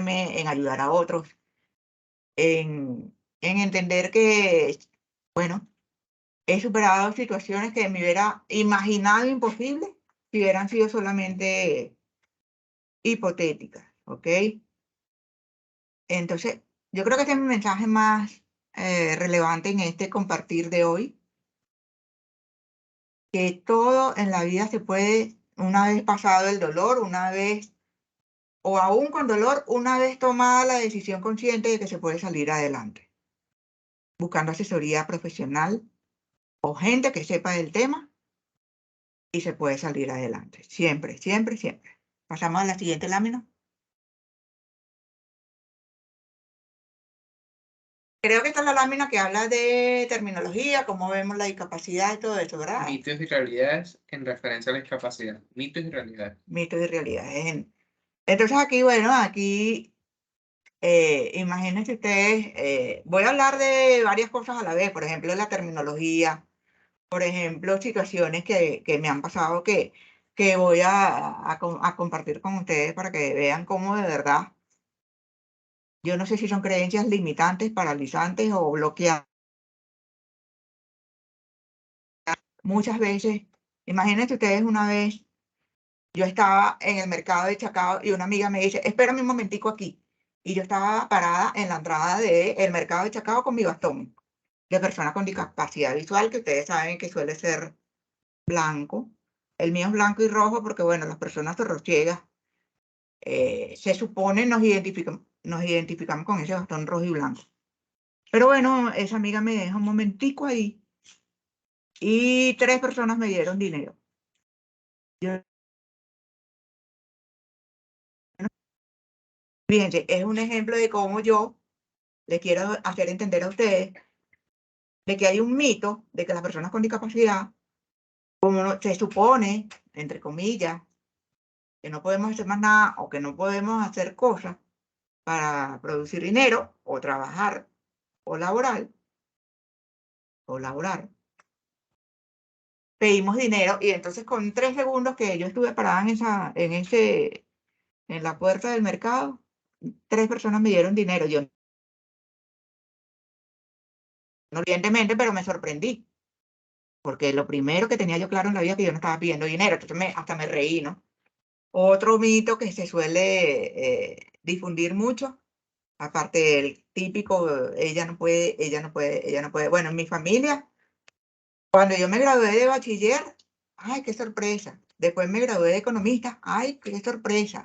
mí, en ayudar a otros, en entender que, bueno, he superado situaciones que me hubiera imaginado imposibles si hubieran sido solamente hipotéticas, ¿ok? Entonces, yo creo que este es mi mensaje más relevante en este compartir de hoy, que todo en la vida se puede, una vez pasado el dolor, una vez o aún con dolor una vez tomada la decisión consciente de que se puede salir adelante, buscando asesoría profesional o gente que sepa del tema y se puede salir adelante. Siempre, siempre, siempre. Pasamos a la siguiente lámina. Creo que esta es la lámina que habla de terminología, cómo vemos la discapacidad y todo eso, ¿verdad? Mitos y realidades en referencia a la discapacidad. Mitos y realidades. Mitos y realidades. Entonces aquí, bueno, aquí imagínense ustedes, voy a hablar de varias cosas a la vez, por ejemplo, la terminología, por ejemplo, situaciones que me han pasado que voy a compartir con ustedes para que vean cómo de verdad, yo no sé si son creencias limitantes, paralizantes o bloqueadas. Muchas veces, imagínense ustedes una vez, yo estaba en el mercado de Chacao y una amiga me dice, espérame un momentico aquí. Y yo estaba parada en la entrada del mercado de Chacao con mi bastón de persona con discapacidad visual, que ustedes saben que suele ser blanco. El mío es blanco y rojo porque, bueno, las personas sorrociegas se supone nos identificamos con ese bastón rojo y blanco. Pero bueno, esa amiga me deja un momentico ahí y 3 personas me dieron dinero. Fíjense, es un ejemplo de cómo yo les quiero hacer entender a ustedes de que hay un mito de que las personas con discapacidad, como se supone, entre comillas, que no podemos hacer más nada o que no podemos hacer cosas para producir dinero o trabajar o laborar, pedimos dinero y entonces con 3 segundos que yo estuve parada en la puerta del mercado, 3 personas me dieron dinero. Yo, no, evidentemente, pero me sorprendí, porque lo primero que tenía yo claro en la vida es que yo no estaba pidiendo dinero, entonces hasta me reí, ¿no? Otro mito que se suele difundir mucho, aparte del típico, ella no puede, ella no puede, ella no puede. Bueno, en mi familia, cuando yo me gradué de bachiller, ¡ay, qué sorpresa! Después me gradué de economista, ¡ay, qué sorpresa!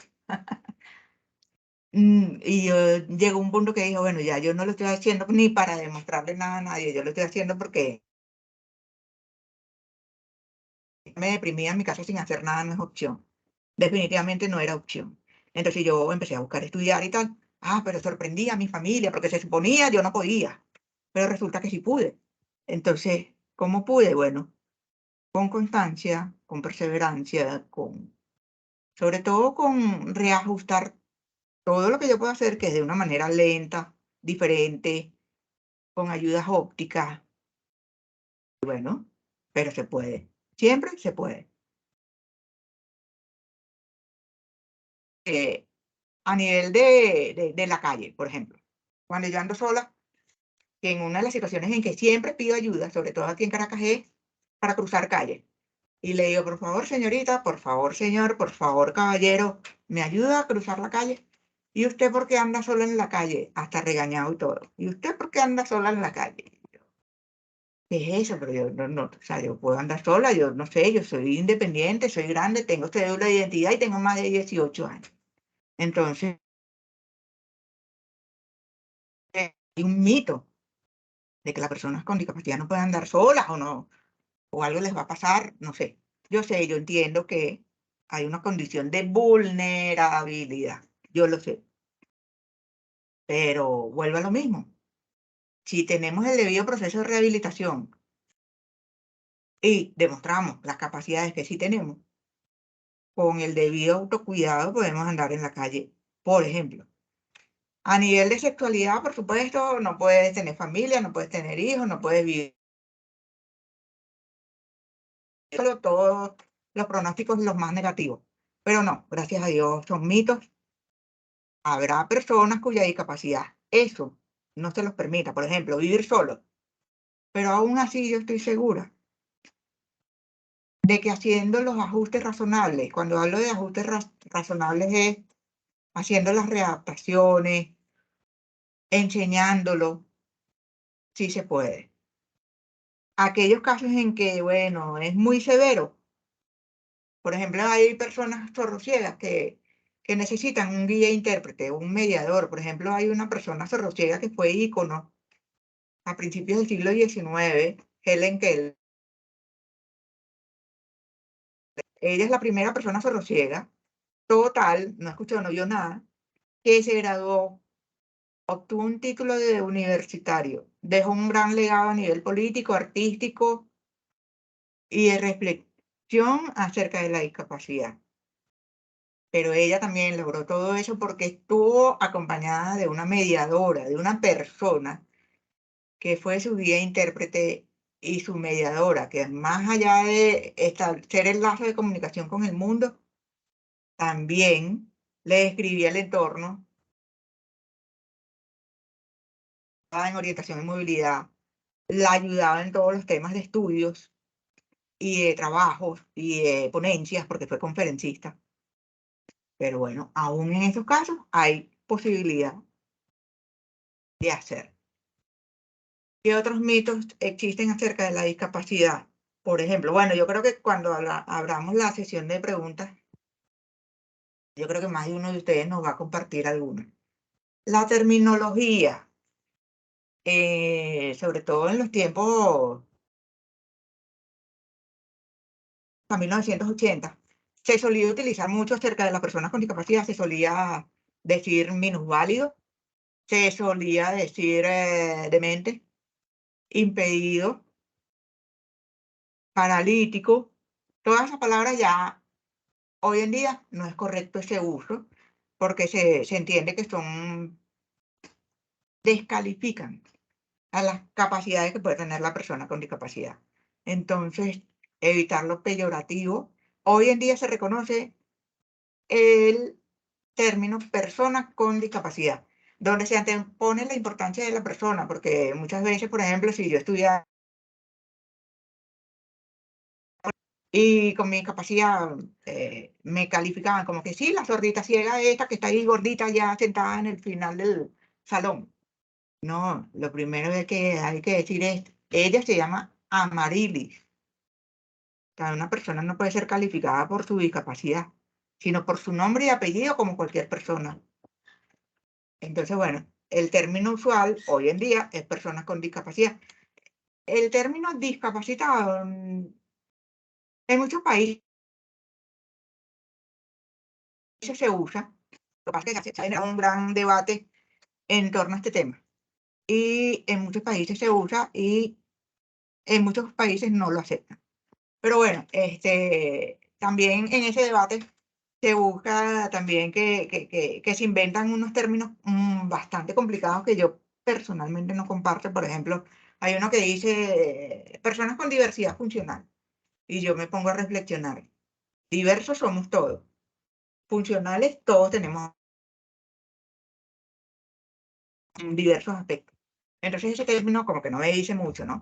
Y yo llegó un punto que dije, bueno, ya yo no lo estoy haciendo ni para demostrarle nada a nadie, yo lo estoy haciendo porque me deprimía en mi casa sin hacer nada, no es opción. Definitivamente no era opción. Entonces yo empecé a buscar estudiar y tal. Pero sorprendí a mi familia porque se suponía yo no podía, pero resulta que sí pude. Entonces, ¿cómo pude? Bueno, con constancia, con perseverancia, sobre todo con reajustar todo lo que yo puedo hacer, que es de una manera lenta, diferente, con ayudas ópticas. Bueno, pero se puede. Siempre se puede. A nivel de la calle, por ejemplo. Cuando yo ando sola, que en una de las situaciones en que siempre pido ayuda, sobre todo aquí en Caracas, es para cruzar calle. Y le digo, por favor, señorita, por favor, señor, por favor, caballero, ¿me ayuda a cruzar la calle? ¿Y usted por qué anda sola en la calle? Hasta regañado y todo. ¿Y usted por qué anda sola en la calle? ¿Qué es eso? Pero yo no, o sea, yo puedo andar sola, yo no sé, yo soy independiente, soy grande, tengo cédula de identidad y tengo más de 18 años. Entonces, hay un mito de que las personas con discapacidad no pueden andar solas o no, o algo les va a pasar, no sé. Yo sé, yo entiendo que hay una condición de vulnerabilidad, yo lo sé, pero vuelvo a lo mismo. Si tenemos el debido proceso de rehabilitación y demostramos las capacidades que sí tenemos, con el debido autocuidado podemos andar en la calle, por ejemplo. A nivel de sexualidad, por supuesto, no puedes tener familia, no puedes tener hijos, no puedes vivir. Solo todos los pronósticos los más negativos. Pero no, gracias a Dios, son mitos. Habrá personas cuya discapacidad, eso no se los permita, por ejemplo, vivir solo. Pero aún así yo estoy segura de que haciendo los ajustes razonables, cuando hablo de ajustes razonables es haciendo las readaptaciones, enseñándolo, sí se puede. Aquellos casos en que, bueno, es muy severo. Por ejemplo, hay personas sorrociegas que que necesitan un guía intérprete, un mediador. Por ejemplo, hay una persona sordociega que fue ícono a principios del siglo XIX, Helen Keller. Ella es la primera persona sordociega, total, no escuchó, no vio nada, que se graduó, obtuvo un título de universitario, dejó un gran legado a nivel político, artístico y de reflexión acerca de la discapacidad. Pero ella también logró todo eso porque estuvo acompañada de una mediadora, de una persona que fue su guía intérprete y su mediadora, que más allá de establecer el lazo de comunicación con el mundo, también le describía el entorno en orientación y movilidad, la ayudaba en todos los temas de estudios y de trabajos y de ponencias, porque fue conferencista. Pero bueno, aún en esos casos hay posibilidad de hacer. ¿Qué otros mitos existen acerca de la discapacidad? Por ejemplo, bueno, yo creo que cuando abramos la sesión de preguntas, yo creo que más de uno de ustedes nos va a compartir alguna. La terminología, sobre todo en los tiempos a 1980, se solía utilizar mucho acerca de las personas con discapacidad, se solía decir minusválido, se solía decir demente, impedido, paralítico. Todas esas palabras ya hoy en día no es correcto ese uso porque se entiende que descalifican a las capacidades que puede tener la persona con discapacidad. Entonces, evitar lo peyorativo. Hoy en día se reconoce el término persona con discapacidad, donde se antepone la importancia de la persona, porque muchas veces, por ejemplo, si yo estudiaba y con mi discapacidad me calificaban como que sí, la sordita ciega esta que está ahí gordita ya sentada en el final del salón. No, lo primero que hay que decir es, ella se llama Amarilis. O sea, una persona no puede ser calificada por su discapacidad, sino por su nombre y apellido como cualquier persona. Entonces, bueno, el término usual hoy en día es personas con discapacidad. El término discapacitado en muchos países se usa. Lo que pasa es que se ha generado un gran debate en torno a este tema. Y en muchos países se usa y en muchos países no lo aceptan. Pero bueno, también en ese debate se busca también que se inventan unos términos bastante complicados que yo personalmente no comparto. Por ejemplo, hay uno que dice personas con diversidad funcional. Y yo me pongo a reflexionar. Diversos somos todos. Funcionales todos tenemos diversos aspectos. Entonces ese término como que no me dice mucho, ¿no?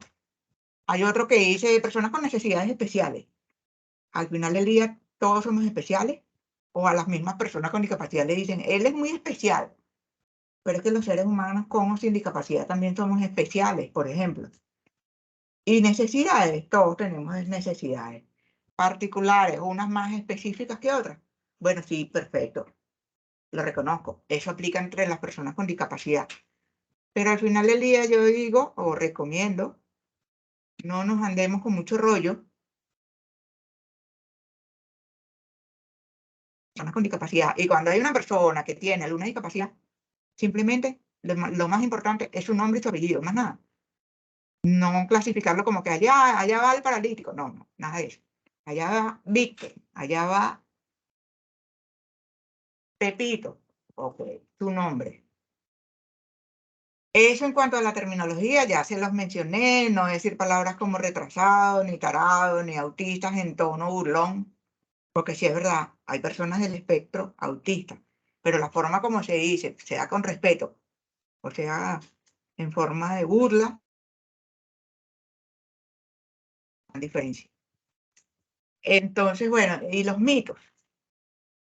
Hay otro que dice personas con necesidades especiales. Al final del día todos somos especiales o a las mismas personas con discapacidad le dicen, él es muy especial. Pero es que los seres humanos con o sin discapacidad también somos especiales, por ejemplo. Y necesidades, todos tenemos necesidades particulares, unas más específicas que otras. Bueno, sí, perfecto, lo reconozco. Eso aplica entre las personas con discapacidad. Pero al final del día yo digo o recomiendo, no nos andemos con mucho rollo. Personas con discapacidad. Y cuando hay una persona que tiene alguna discapacidad, simplemente lo más importante es su nombre y su apellido, más nada. No clasificarlo como que allá va el paralítico. No, no, nada de eso. Allá va Víctor, allá va Pepito. Ok, su nombre. Eso en cuanto a la terminología, ya se los mencioné, no decir palabras como retrasado, ni tarado, ni autistas en tono burlón, porque sí es verdad, hay personas del espectro autista, pero la forma como se dice, sea con respeto, o sea, en forma de burla, hay diferencia. Entonces, bueno, y los mitos.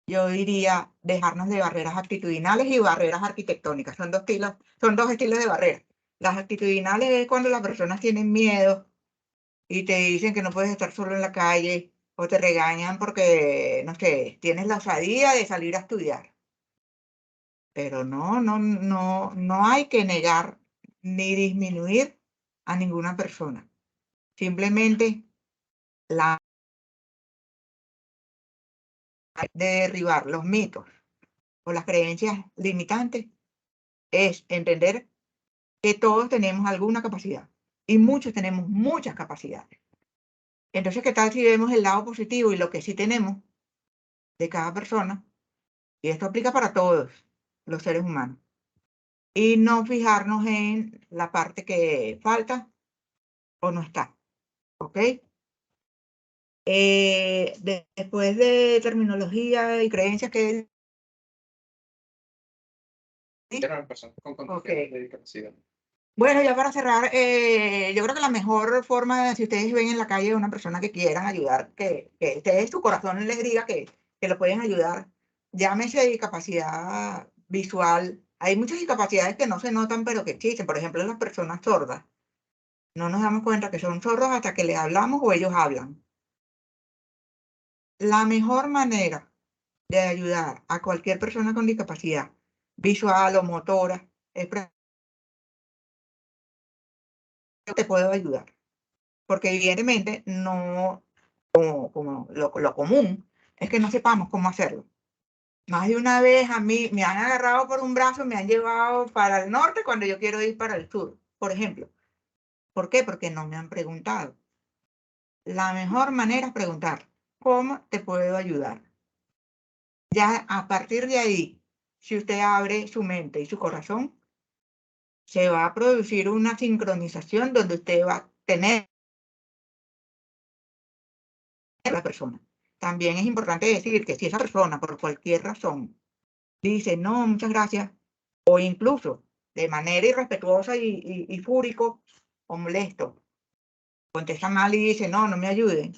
Yo diría dejarnos de barreras actitudinales y barreras arquitectónicas. Son dos estilos de barreras. Las actitudinales es cuando las personas tienen miedo y te dicen que no puedes estar solo en la calle o te regañan porque, no sé, tienes la osadía de salir a estudiar. pero no hay que negar ni disminuir a ninguna persona. Simplemente la de derribar los mitos o las creencias limitantes es entender que todos tenemos alguna capacidad y muchos tenemos muchas capacidades. Entonces, ¿qué tal si vemos el lado positivo y lo que sí tenemos de cada persona? Y esto aplica para todos los seres humanos. Y no fijarnos en la parte que falta o no está. ¿Ok? Después de terminología y creencias que Eran las personas con condiciones de discapacidad. bueno, ya para cerrar, yo creo que la mejor forma, si ustedes ven en la calle a una persona que quieran ayudar, que ustedes su corazón les diga que lo pueden ayudar, llámese discapacidad visual. Hay muchas discapacidades que no se notan, pero que existen. Por ejemplo, las personas sordas. No nos damos cuenta que son sordos hasta que les hablamos o ellos hablan. La mejor manera de ayudar a cualquier persona con discapacidad visual o motora es te puedo ayudar. Porque evidentemente no, como lo común es que no sepamos cómo hacerlo. Más de una vez a mí me han agarrado por un brazo, me han llevado para el norte cuando yo quiero ir para el sur, por ejemplo. ¿Por qué? Porque no me han preguntado. La mejor manera es preguntar, ¿cómo te puedo ayudar? Ya a partir de ahí, si usted abre su mente y su corazón, se va a producir una sincronización donde usted va a tener a la persona. También es importante decir que si esa persona por cualquier razón dice no, muchas gracias, o incluso de manera irrespetuosa y fúrico o molesto, contesta mal y dice no, no me ayuden.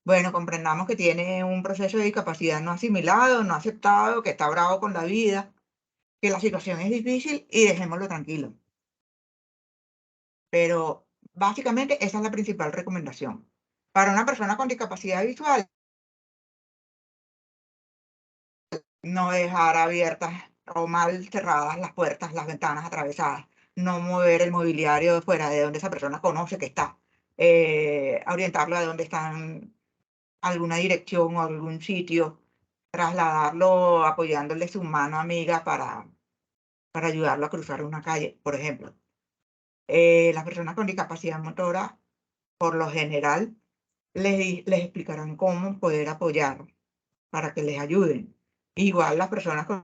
Bueno, comprendamos que tiene un proceso de discapacidad no asimilado, no aceptado, que está bravo con la vida, que la situación es difícil y dejémoslo tranquilo. Pero básicamente esa es la principal recomendación. Para una persona con discapacidad visual, no dejar abiertas o mal cerradas las puertas, las ventanas atravesadas, no mover el mobiliario fuera de donde esa persona conoce que está, orientarlo a donde está en alguna dirección o algún sitio, trasladarlo apoyándole su mano amiga para ayudarlo a cruzar una calle, por ejemplo. Las personas con discapacidad motora, por lo general, les explicarán cómo poder apoyar para que les ayuden. Igual las personas con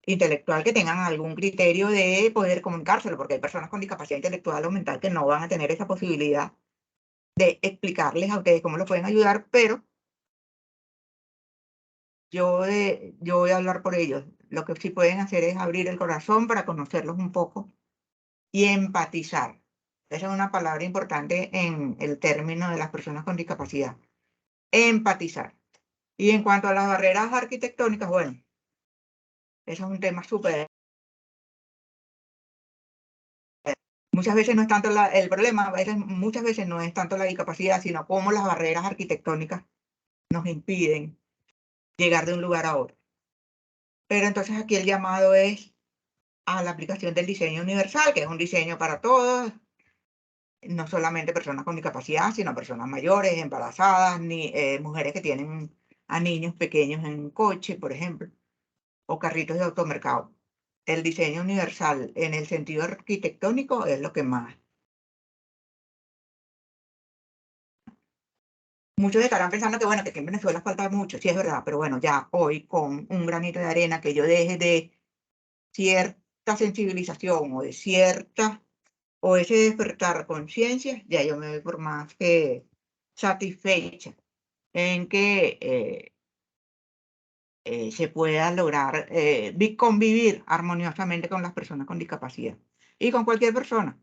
intelectual que tengan algún criterio de poder comunicárselo, porque hay personas con discapacidad intelectual o mental que no van a tener esa posibilidad de explicarles a ustedes cómo los pueden ayudar, pero yo voy a hablar por ellos. Lo que sí pueden hacer es abrir el corazón para conocerlos un poco y empatizar. Esa es una palabra importante en el término de las personas con discapacidad. Empatizar. Y en cuanto a las barreras arquitectónicas, bueno, eso es un tema súper. Muchas veces no es tanto el problema, muchas veces no es tanto la discapacidad, sino cómo las barreras arquitectónicas nos impiden llegar de un lugar a otro. Pero entonces aquí el llamado es a la aplicación del diseño universal, que es un diseño para todos, no solamente personas con discapacidad, sino personas mayores, embarazadas, ni mujeres que tienen a niños pequeños en un coche, por ejemplo, o carritos de automercado. El diseño universal en el sentido arquitectónico es lo que más. Muchos estarán pensando que, bueno, que aquí en Venezuela falta mucho, sí es verdad, pero bueno, ya hoy con un granito de arena que yo deje de cierta sensibilización o de cierta, o ese despertar conciencia, ya yo me doy por más que satisfecha en que se pueda lograr convivir armoniosamente con las personas con discapacidad y con cualquier persona,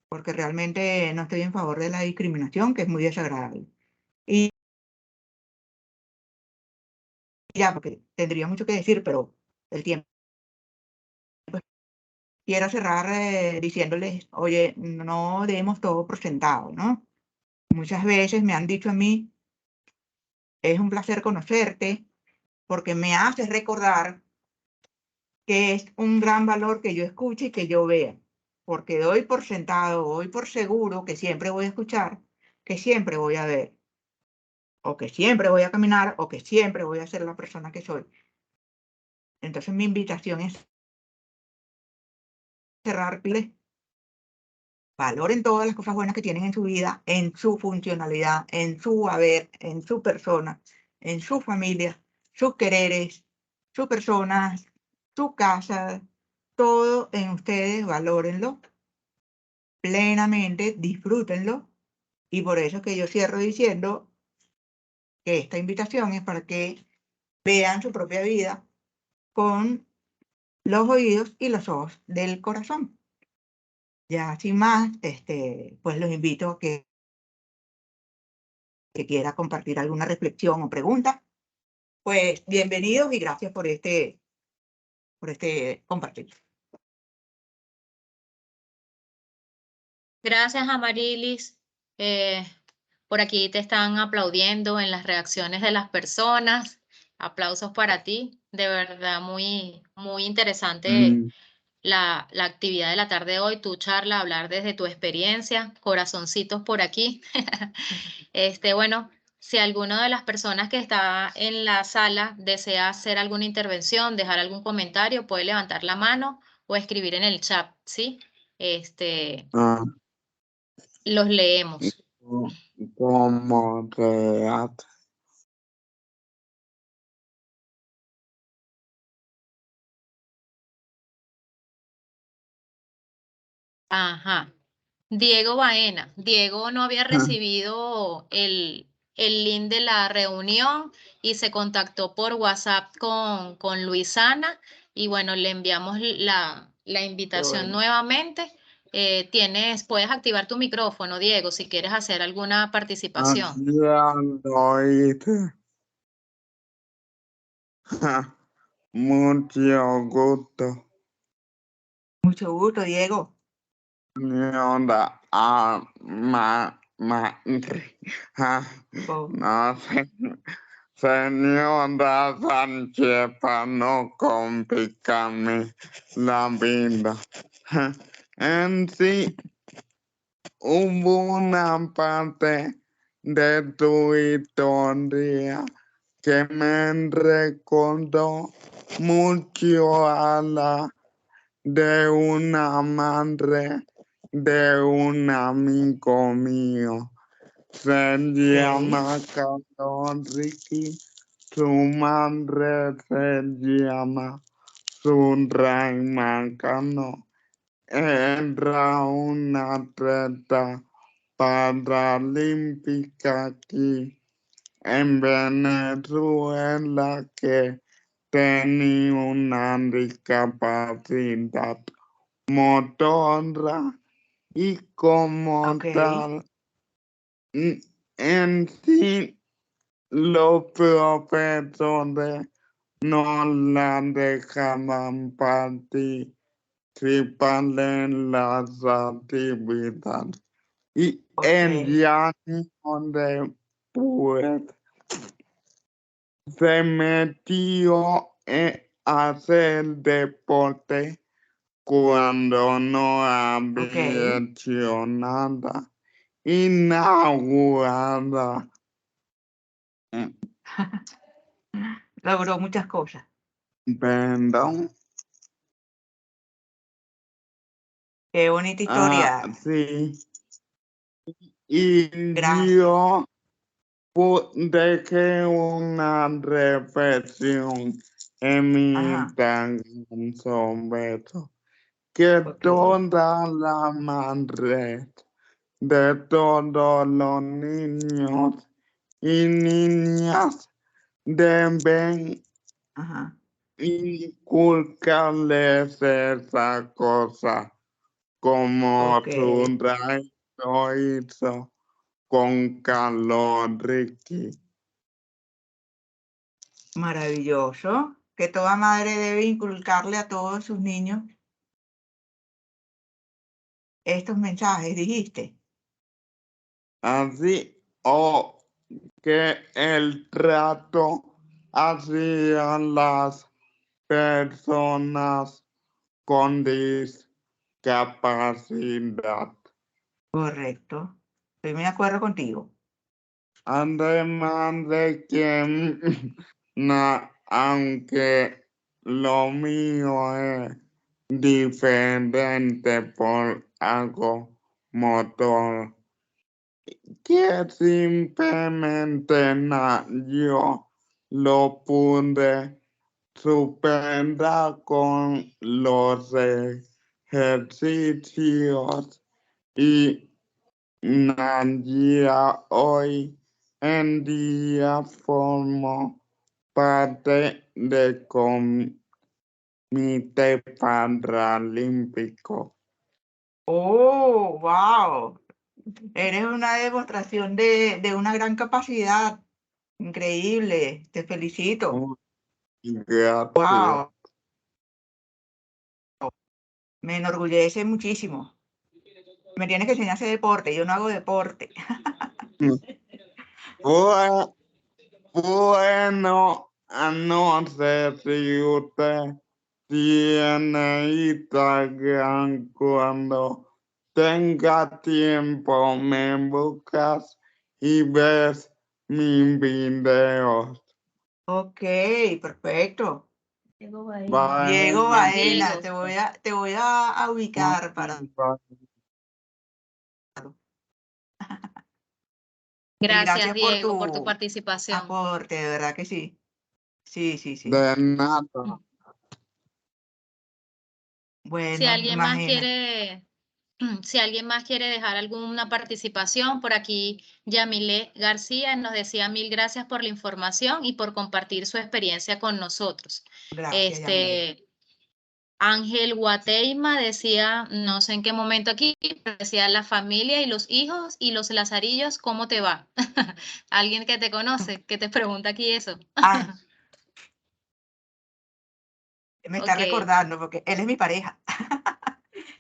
porque realmente no estoy en favor de la discriminación, que es muy desagradable. Y ya, porque tendría mucho que decir, pero el tiempo. Quiero cerrar diciéndoles, oye, no demos todo por sentado, ¿no? Muchas veces me han dicho a mí, es un placer conocerte, porque me hace recordar que es un gran valor que yo escuche y que yo vea, porque doy por sentado, doy por seguro que siempre voy a escuchar, que siempre voy a ver, o que siempre voy a caminar, o que siempre voy a ser la persona que soy. Entonces mi invitación es cerrarles, valoren todas las cosas buenas que tienen en su vida, en su funcionalidad, en su haber, en su persona, en su familia, sus quereres, sus personas, su casa, todo en ustedes, valórenlo plenamente, disfrútenlo. Y por eso es que yo cierro diciendo que esta invitación es para que vean su propia vida con los oídos y los ojos del corazón. Ya sin más, pues los invito a que quiera compartir alguna reflexión o pregunta, pues bienvenidos y gracias por este compartir. Gracias, Amarilis. Por aquí te están aplaudiendo en las reacciones de las personas. Aplausos para ti. De verdad, muy, muy interesante la actividad de la tarde de hoy, tu charla, hablar desde tu experiencia. Corazoncitos por aquí. Bueno, si alguna de las personas que está en la sala desea hacer alguna intervención, dejar algún comentario, puede levantar la mano o escribir en el chat, ¿sí? Ah, Los leemos. ¿cómo se hace? Ajá. Diego Baena. Diego no había recibido el link de la reunión y se contactó por WhatsApp con Luisana y bueno, le enviamos la invitación bueno. nuevamente. Puedes activar tu micrófono, Diego, si quieres hacer alguna participación. Así lo hice. Mucho gusto. Mucho gusto, Diego. Señora Oh, no sé. Señora Sánchez, para no complicarme la vida. En sí, hubo una parte de tu historia que me recordó mucho a la de una madre de un amigo mío. Se llama Carlos Ricky. Su madre se llama Sunray Macano. Era una atleta paralímpica aquí en Venezuela que tenía una discapacidad motora y como ok. tal, en sí los profesores no la dejaban participar en las actividades. Y Ok. ella después se metió a hacer deporte cuando no había hecho nada y nada. Logró muchas cosas. Perdón. Qué bonita historia. Sí. Y Gracias. yo dejé una reflexión en mi Ajá. Instagram sobre eso. Que Ok. toda la madre de todos los niños y niñas deben Ajá. inculcarles esa cosa como Ok. Sunday lo hizo con Carlos Ricky. Maravilloso. Que toda madre debe inculcarle a todos sus niños estos mensajes, dijiste. Así, o que el trato hacia las personas con discapacidad. Correcto. Estoy muy de acuerdo contigo. Además de que, aunque lo mío es diferente por algo motor, que simplemente yo lo pude superar con los ejercicios y ya hoy en día formo parte del Comité Paralímpico. Oh, wow. Eres una demostración de una gran capacidad. Increíble. Te felicito. Gracias. Wow. Me enorgullece muchísimo. Me tienes que enseñar ese deporte. Yo no hago deporte. Bueno, no sé si usted tiene Instagram. Cuando tenga tiempo me buscas y ves mis videos. Ok, perfecto. Diego Baena. Bye. Diego Baena, Diego. te voy a ubicar para. Y Gracias, gracias por Diego, por tu tu participación. aporte, de verdad que sí. Sí, sí, sí. De nada. Si Bueno, alguien más imagínate. si alguien más quiere dejar alguna participación, por aquí Yamile García nos decía 1000 gracias por la información y por compartir su experiencia con nosotros. Gracias, Yamile. Ángel Guateima decía, no sé en qué momento aquí, pero decía la familia y los hijos y los lazarillos, ¿cómo te va? Alguien que te conoce, que te pregunta aquí eso. Ah, me está Ok. recordando porque él es mi pareja.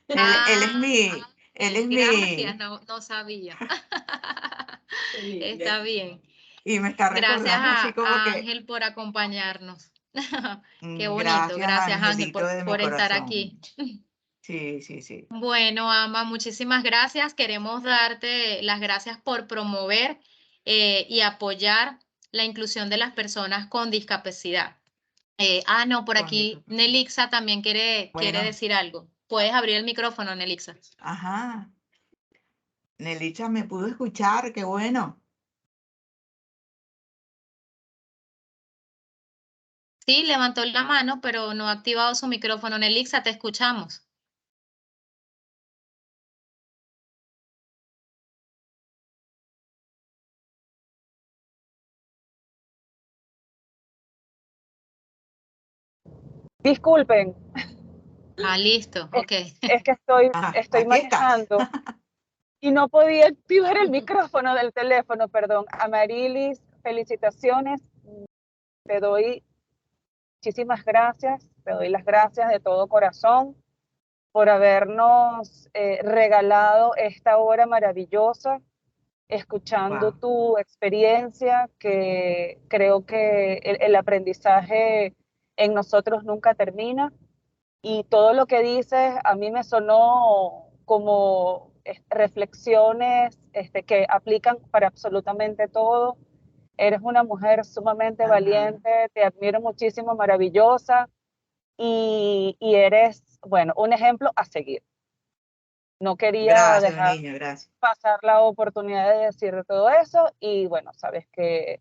Él es Gracias, mi, no sabía. Está bien. y me está Gracias recordando así como a que, Ángel por acompañarnos. Qué bonito. gracias, Gracias, Ángel, Angelito de mi por estar aquí. corazón. Sí, sí, sí. Bueno, Ama, muchísimas gracias. Queremos darte las gracias por promover y apoyar la inclusión de las personas con discapacidad. No, por Con aquí discapacidad. Nelixa también quiere Bueno, decir algo. Puedes abrir el micrófono, Nelixa. ajá. Nelicha me pudo escuchar, qué bueno. Sí, levantó la mano, pero no ha activado su micrófono. Nelixa, te escuchamos. Disculpen, Listo, es, ok. es que estoy Ajá, aquí estás. manejando y no podía activar el micrófono del teléfono, perdón. Amarilis, felicitaciones. Te doy muchísimas gracias, te doy las gracias de todo corazón por habernos regalado esta hora maravillosa, escuchando Wow. tu experiencia, que creo que el aprendizaje en nosotros nunca termina. Y todo lo que dices a mí me sonó como reflexiones que aplican para absolutamente todo. Eres una mujer sumamente Ajá. valiente, te admiro muchísimo, maravillosa y eres, bueno, un ejemplo a seguir. No quería Gracias, mi dejar niño, gracias. pasar la oportunidad de decir todo eso y bueno, sabes que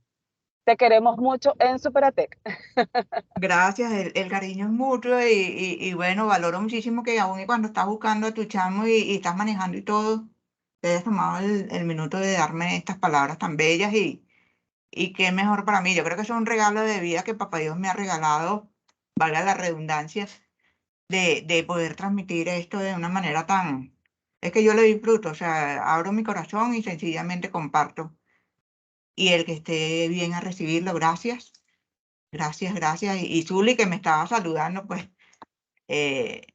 te queremos mucho en Superatec. Gracias, el cariño es mutuo y bueno, valoro muchísimo que aún y cuando estás buscando a tu chamo y estás manejando y todo, te hayas tomado el minuto de darme estas palabras tan bellas y qué mejor para mí. Yo creo que es un regalo de vida que Papá Dios me ha regalado, valga la redundancia, de poder transmitir esto de una manera tan. Es que yo lo disfruto, o sea, abro mi corazón y sencillamente comparto. Y el que esté bien a recibirlo, gracias. Gracias, gracias. Y Zuli, que me estaba saludando, pues él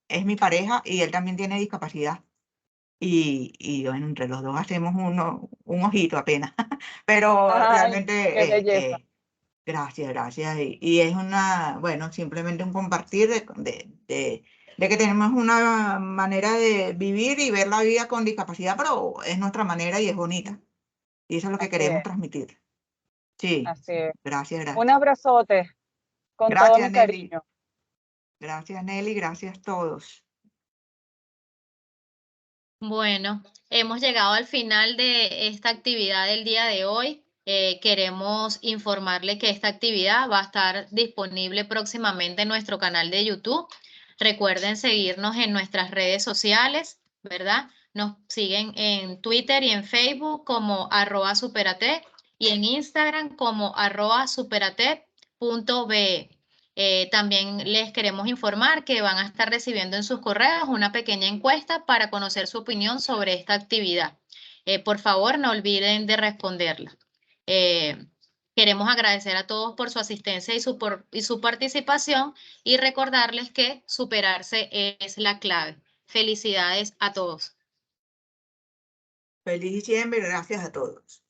es mi pareja y él también tiene discapacidad. y bueno, entre los dos hacemos un ojito apenas, pero Ay, realmente, qué belleza. gracias, gracias. Y es bueno, simplemente un compartir de que tenemos una manera de vivir y ver la vida con discapacidad, pero es nuestra manera y es bonita. Y eso es lo que Así queremos es, transmitir. Sí, así es. gracias, Un gracias. abrazote con todo Gracias, mi Nelly. cariño. Gracias, Nelly. Gracias a todos. Bueno, hemos llegado al final de esta actividad del día de hoy. Queremos informarle que esta actividad va a estar disponible próximamente en nuestro canal de YouTube. Recuerden seguirnos en nuestras redes sociales, ¿verdad? Nos siguen en Twitter y en Facebook como @superate y en Instagram como @superate.be. También les queremos informar que van a estar recibiendo en sus correos una pequeña encuesta para conocer su opinión sobre esta actividad. Por favor, no olviden de responderla. Queremos agradecer a todos por su asistencia y su participación y recordarles que superarse es la clave. Felicidades a todos. Feliz diciembre. Gracias a todos.